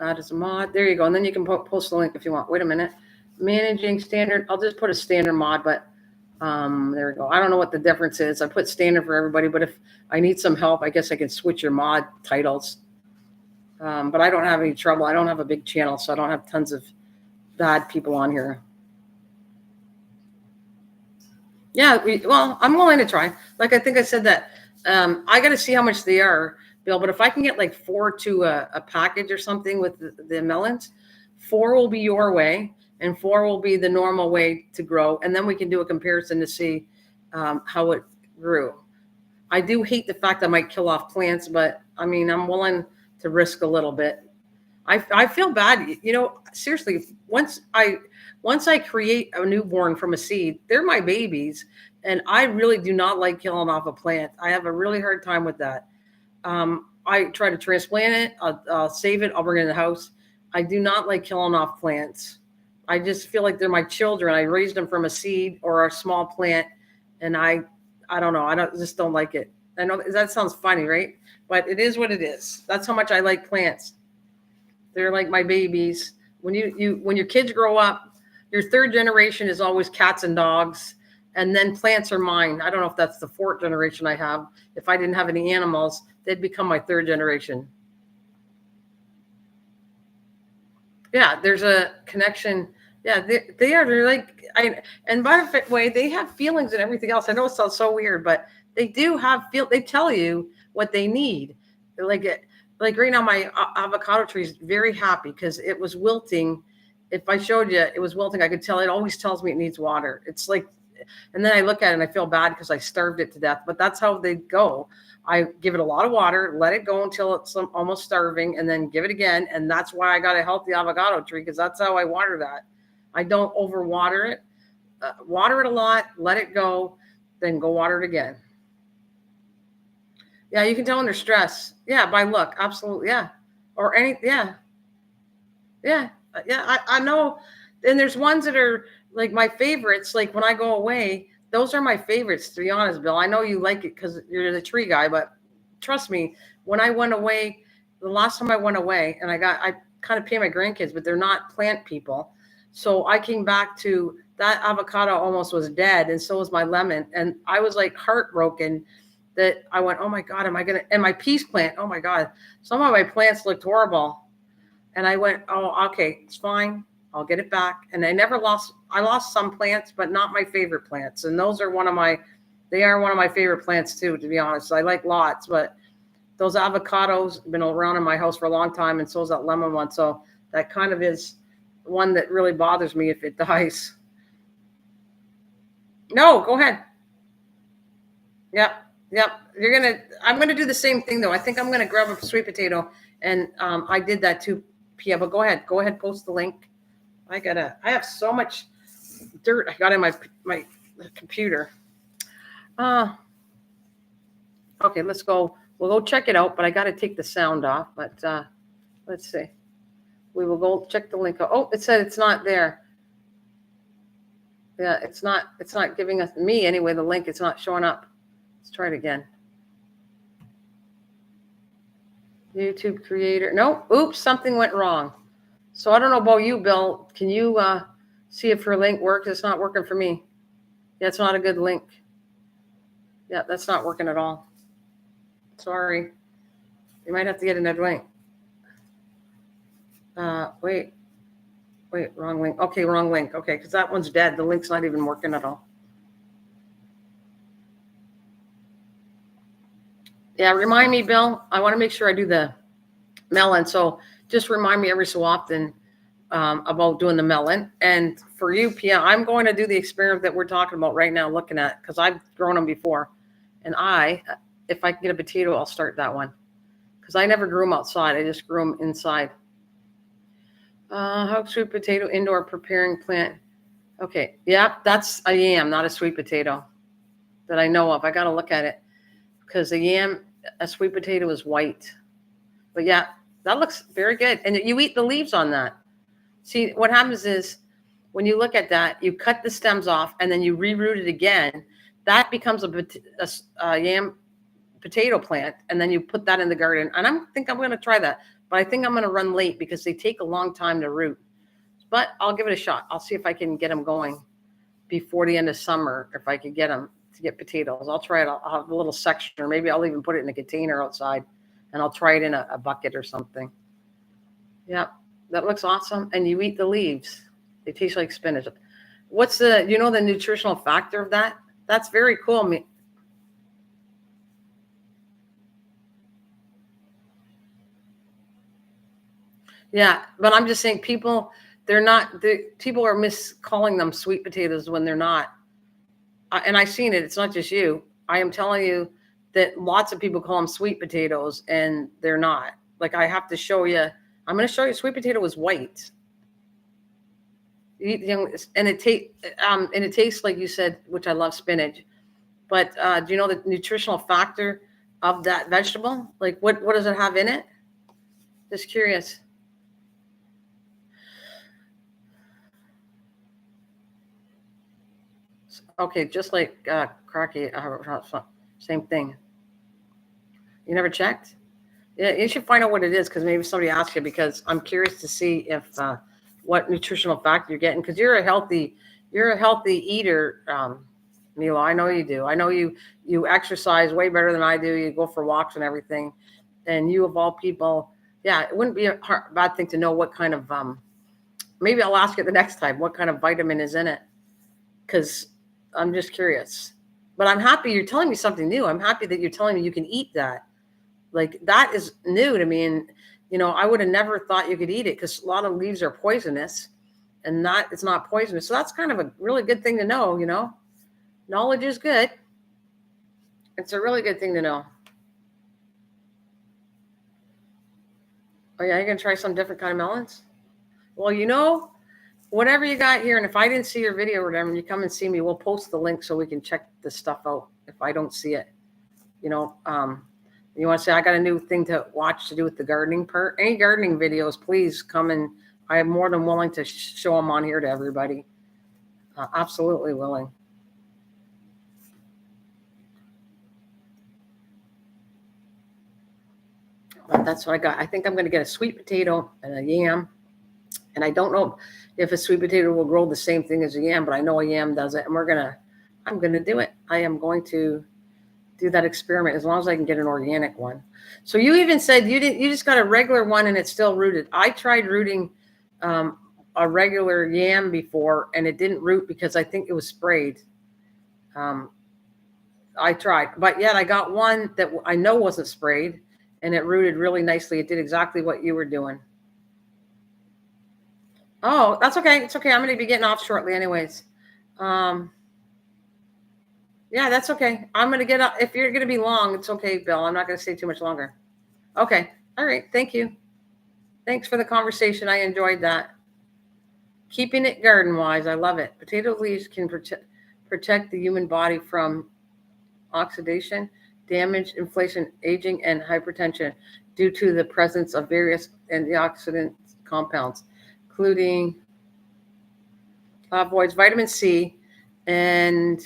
Add as a mod. There you go. And then you can post the link if you want. Wait a minute. Managing standard. I'll just put a standard mod, but there we go. I don't know what the difference is. I put standard for everybody, but if I need some help, I guess I can switch your mod titles. But I don't have any trouble. I don't have a big channel, so I don't have tons of bad people on here. Yeah, well, I'm willing to try. Like I think I said that. I got to see how much they are, Bill, but if I can get like 4 to a package or something with the melons, 4 will be your way and 4 will be the normal way to grow. And then we can do a comparison to see how it grew. I do hate the fact I might kill off plants, but I mean, I'm willing to risk a little bit. I feel bad. You know, seriously, once I create a newborn from a seed, they're my babies. And I really do not like killing off a plant. I have a really hard time with that. I try to transplant it. I'll save it. I'll bring it in the house. I do not like killing off plants. I just feel like they're my children. I raised them from a seed or a small plant, and I don't know. Just don't like it. I know that sounds funny, right? But it is what it is. That's how much I like plants. They're like my babies. When your kids grow up, your third generation is always cats and dogs. And then plants are mine. I don't know if that's the 4th generation I have. If I didn't have any animals, they'd become my 3rd generation. Yeah, there's a connection. Yeah, they're like, and by the way, they have feelings and everything else. I know it sounds so weird, but they do have they tell you what they need. They're like right now, my avocado tree is very happy because it was wilting. If I showed you it was wilting, I could tell. It always tells me it needs water. It's like, and then I look at it and I feel bad because I starved it to death, but that's how they go. I give it a lot of water, let it go until it's almost starving, and then give it again. And that's why I got a healthy avocado tree, because that's how I water that. I don't overwater it. Water it a lot, let it go, then go water it again. Yeah, you can tell under stress. Yeah, by look, absolutely. Yeah, or any. Yeah. I know. And there's ones that are like my favorites. Like when I go away, those are my favorites, to be honest, Bill. I know you like it because you're the tree guy, but trust me, when I went away, the last time I went away, and I kind of pay my grandkids, but they're not plant people. So I came back to that avocado almost was dead, and so was my lemon. And I was like heartbroken that I went, oh my God, am I going to, and my peace plant, oh my God, some of my plants looked horrible. And I went, oh, okay, it's fine. I'll get it back. And I lost some plants, but not my favorite plants. And those are they are one of my favorite plants too, to be honest. I like lots, but those avocados have been around in my house for a long time. And so is that lemon one. So that kind of is one that really bothers me if it dies. No, go ahead. Yep. I'm going to do the same thing though. I think I'm going to grab a sweet potato, and I did that too, Pia, but go ahead, post the link. I have so much dirt I got in my computer. Okay, let's go. We'll go check it out, but I got to take the sound off. But let's see. We will go check the link. Oh, it said it's not there. Yeah, it's not giving us me anyway. The link, it's not showing up. Let's try it again. YouTube creator. No, oops, something went wrong. So I don't know about you, Bill. Can you see if your link works? It's not working for me. Yeah, it's not a good link. Yeah, that's not working at all. Sorry. You might have to get another link. Wait, wrong link. Okay, wrong link. Okay, because that one's dead. The link's not even working at all. Yeah, remind me, Bill. I want to make sure I do the melon. So just remind me every so often about doing the melon. And for you, Pia, I'm going to do the experiment that we're talking about right now, looking at, because I've grown them before. And if I can get a potato, I'll start that one. Because I never grew them outside. I just grew them inside. How sweet potato indoor preparing plant. Okay. Yeah, that's a yam, not a sweet potato that I know of. I got to look at it. Because a sweet potato is white. But yeah, that looks very good. And you eat the leaves on that. See, what happens is when you look at that, you cut the stems off and then you reroot it again. That becomes a yam potato plant. And then you put that in the garden. And I think I'm going to try that. But I think I'm going to run late because they take a long time to root. But I'll give it a shot. I'll see if I can get them going before the end of summer, if I could get them to get potatoes. I'll try it. I'll have a little section, or maybe I'll even put it in a container outside, and I'll try it in a bucket or something. Yeah, that looks awesome. And you eat the leaves. They taste like spinach. What's the nutritional factor of that? That's very cool. Yeah, but I'm just saying people are miscalling them sweet potatoes when they're not. And I've seen it. It's not just you. I am telling you that lots of people call them sweet potatoes and they're not. Like I have to show you. I'm going to show you sweet potato is white. And it tastes like you said, which I love, spinach. But do you know the nutritional factor of that vegetable? Like what does it have in it? Just curious. Okay, just like cracky, same thing. You never checked? Yeah, you should find out what it is because maybe somebody asked you, because I'm curious to see if what nutritional factor you're getting, because you're a healthy eater, Milo. I know you do. I know you exercise way better than I do. You go for walks and everything, and you of all people, yeah, it wouldn't be a bad thing to know what kind of maybe I'll ask you the next time what kind of vitamin is in it, because I'm just curious. But I'm happy you're telling me something new. I'm happy that you're telling me you can eat that. Like that is new to me. And, I would have never thought you could eat it because a lot of leaves are poisonous, and it's not poisonous. So that's kind of a really good thing to know, Knowledge is good. It's a really good thing to know. Oh yeah, you're going to try some different kind of melons? Well, whatever you got here, and if I didn't see your video or whatever, and you come and see me, we'll post the link so we can check this stuff out if I don't see it. You want to say I got a new thing to watch to do with the gardening part? Any gardening videos, please come and I am more than willing to show them on here to everybody. Absolutely willing. But that's what I got. I think I'm going to get a sweet potato and a yam. And I don't know if a sweet potato will grow the same thing as a yam, but I know a yam does it. And I'm going to do it. I am going to do that experiment as long as I can get an organic one. So you even said you just got a regular one and it's still rooted. I tried rooting a regular yam before and it didn't root because I think it was sprayed. I tried, but yet I got one that I know wasn't sprayed and it rooted really nicely. It did exactly what you were doing. Oh, that's okay. It's okay. I'm going to be getting off shortly anyways. Yeah, that's okay. I'm going to get up. If you're going to be long, it's okay, Bill. I'm not going to stay too much longer. Okay. All right. Thank you. Thanks for the conversation. I enjoyed that. Keeping it garden-wise. I love it. Potato leaves can protect the human body from oxidation, damage, inflation, aging, and hypertension due to the presence of various antioxidant compounds, including flavonoids, vitamin C, and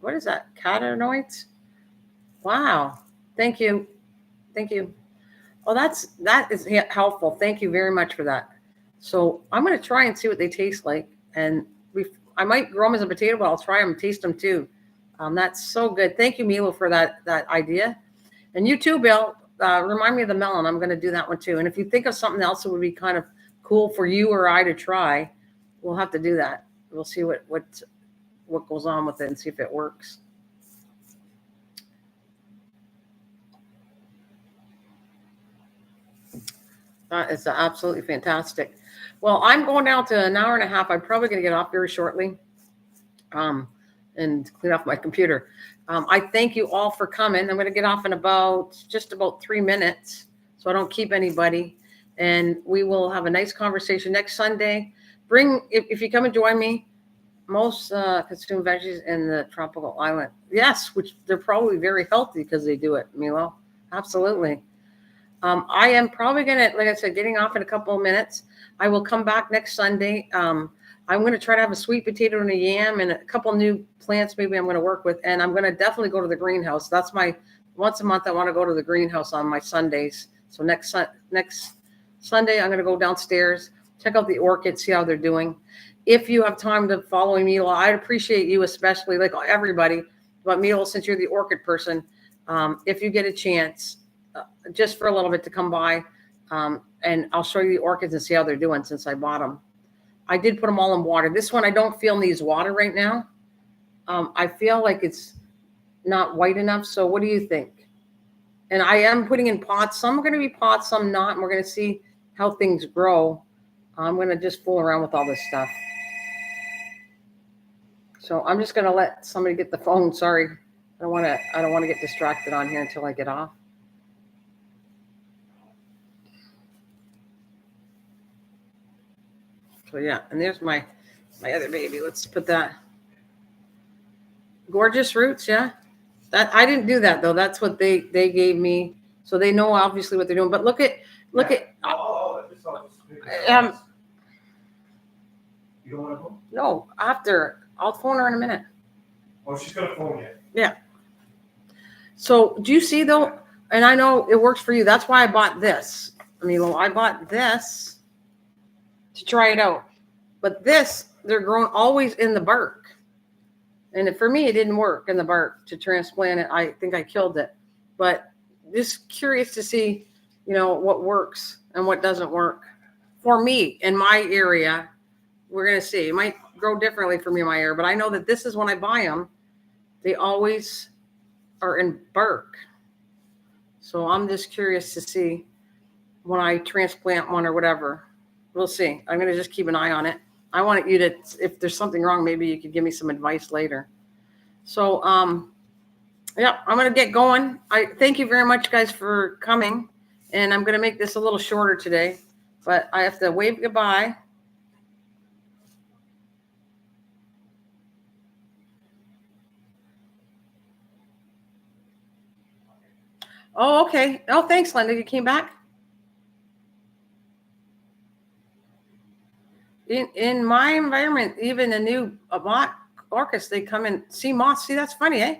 what is that? Carotenoids? Wow. Thank you. Thank you. Well, that is helpful. Thank you very much for that. So I'm going to try and see what they taste like. And I might grow them as a potato, but I'll try them and taste them too. That's so good. Thank you, Milo, for that idea. And you too, Bill. Remind me of the melon. I'm going to do that one too. And if you think of something else that would be kind of cool for you or I to try, we'll have to do that. We'll see what goes on with it and see if it works. That is absolutely fantastic. Well, I'm going down to an hour and a half. I'm probably going to get off very shortly and clean off my computer. I thank you all for coming. I'm going to get off in just about 3 minutes so I don't keep anybody. And we will have a nice conversation next Sunday. If you come and join me, most consume veggies in the tropical island. Yes, which they're probably very healthy because they do it, Milo. Absolutely. I am probably going to, like I said, getting off in a couple of minutes. I will come back next Sunday. I'm going to try to have a sweet potato and a yam and a couple new plants maybe I'm going to work with. And I'm going to definitely go to the greenhouse. That's once a month I want to go to the greenhouse on my Sundays. So next Sunday, I'm going to go downstairs, check out the orchids, see how they're doing. If you have time to follow me, I'd appreciate you, especially like everybody. But Milo, since you're the orchid person, if you get a chance, just for a little bit to come by, and I'll show you the orchids and see how they're doing since I bought them. I did put them all in water. This one I don't feel needs water right now. I feel like it's not white enough. So what do you think? And I am putting in pots. Some are going to be pots, some not. And we're going to see how things grow. I'm going to just fool around with all this stuff. So I'm just going to let somebody get the phone. Sorry. I don't want to get distracted on here until I get off. So yeah, and there's my other baby. Let's put that. Gorgeous roots, yeah. That I didn't do that though. That's what they gave me. So they know obviously what they're doing. But look at You don't want to go? No, after I'll phone her in a minute. Oh, she's gonna phone you. Yeah. So do you see though? And I know it works for you. That's why I bought this. I bought this to try it out. But they're grown always in the bark. And for me, it didn't work in the bark to transplant it. I think I killed it. But just curious to see, what works and what doesn't work. For me, in my area, we're going to see. It might grow differently for me in my area. But I know that this is when I buy them, they always are in bark. So I'm just curious to see when I transplant one or whatever. We'll see. I'm going to just keep an eye on it. I want you to, if there's something wrong, maybe you could give me some advice later. So, yeah, I'm going to get going. I thank you very much, guys, for coming. And I'm going to make this a little shorter today, but I have to wave goodbye. Oh, okay. Oh, thanks, Linda. You came back? in my environment, even the new mock orchids, they come in. See moss. See, that's funny, eh?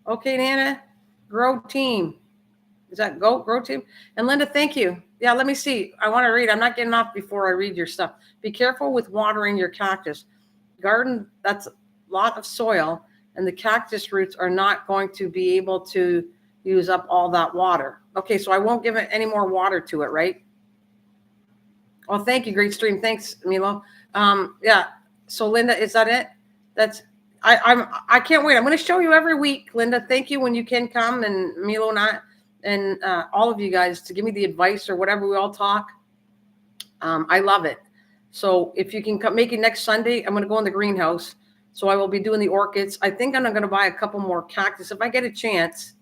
Okay, Nana, grow team. Is that grow team? And Linda, thank you. Yeah, let me see. I want to read. I'm not getting off before I read your stuff. Be careful with watering your cactus. Garden, that's a lot of soil, and the cactus roots are not going to be able to use up all that water. Okay, so I won't give it any more water to it, right? Well, thank you. Great stream. Thanks, Milo. Yeah. So Linda, is that it? That's I can't wait. I'm going to show you every week, Linda. Thank you when you can come, and Milo and I and all of you guys to give me the advice or whatever we all talk. I love it. So if you can come, make it next Sunday, I'm going to go in the greenhouse. So I will be doing the orchids. I think I'm going to buy a couple more cactus if I get a chance.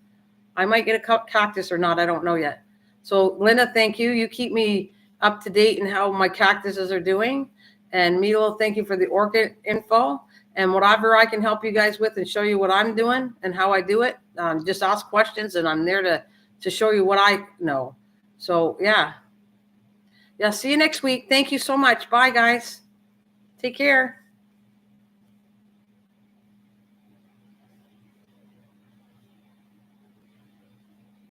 I might get a cactus or not. I don't know yet. So Linda, thank you. You keep me up to date in how my cactuses are doing. And Milo, thank you for the orchid info. And whatever I can help you guys with and show you what I'm doing and how I do it, just ask questions and I'm there to show you what I know. So yeah. Yeah, see you next week. Thank you so much. Bye, guys. Take care.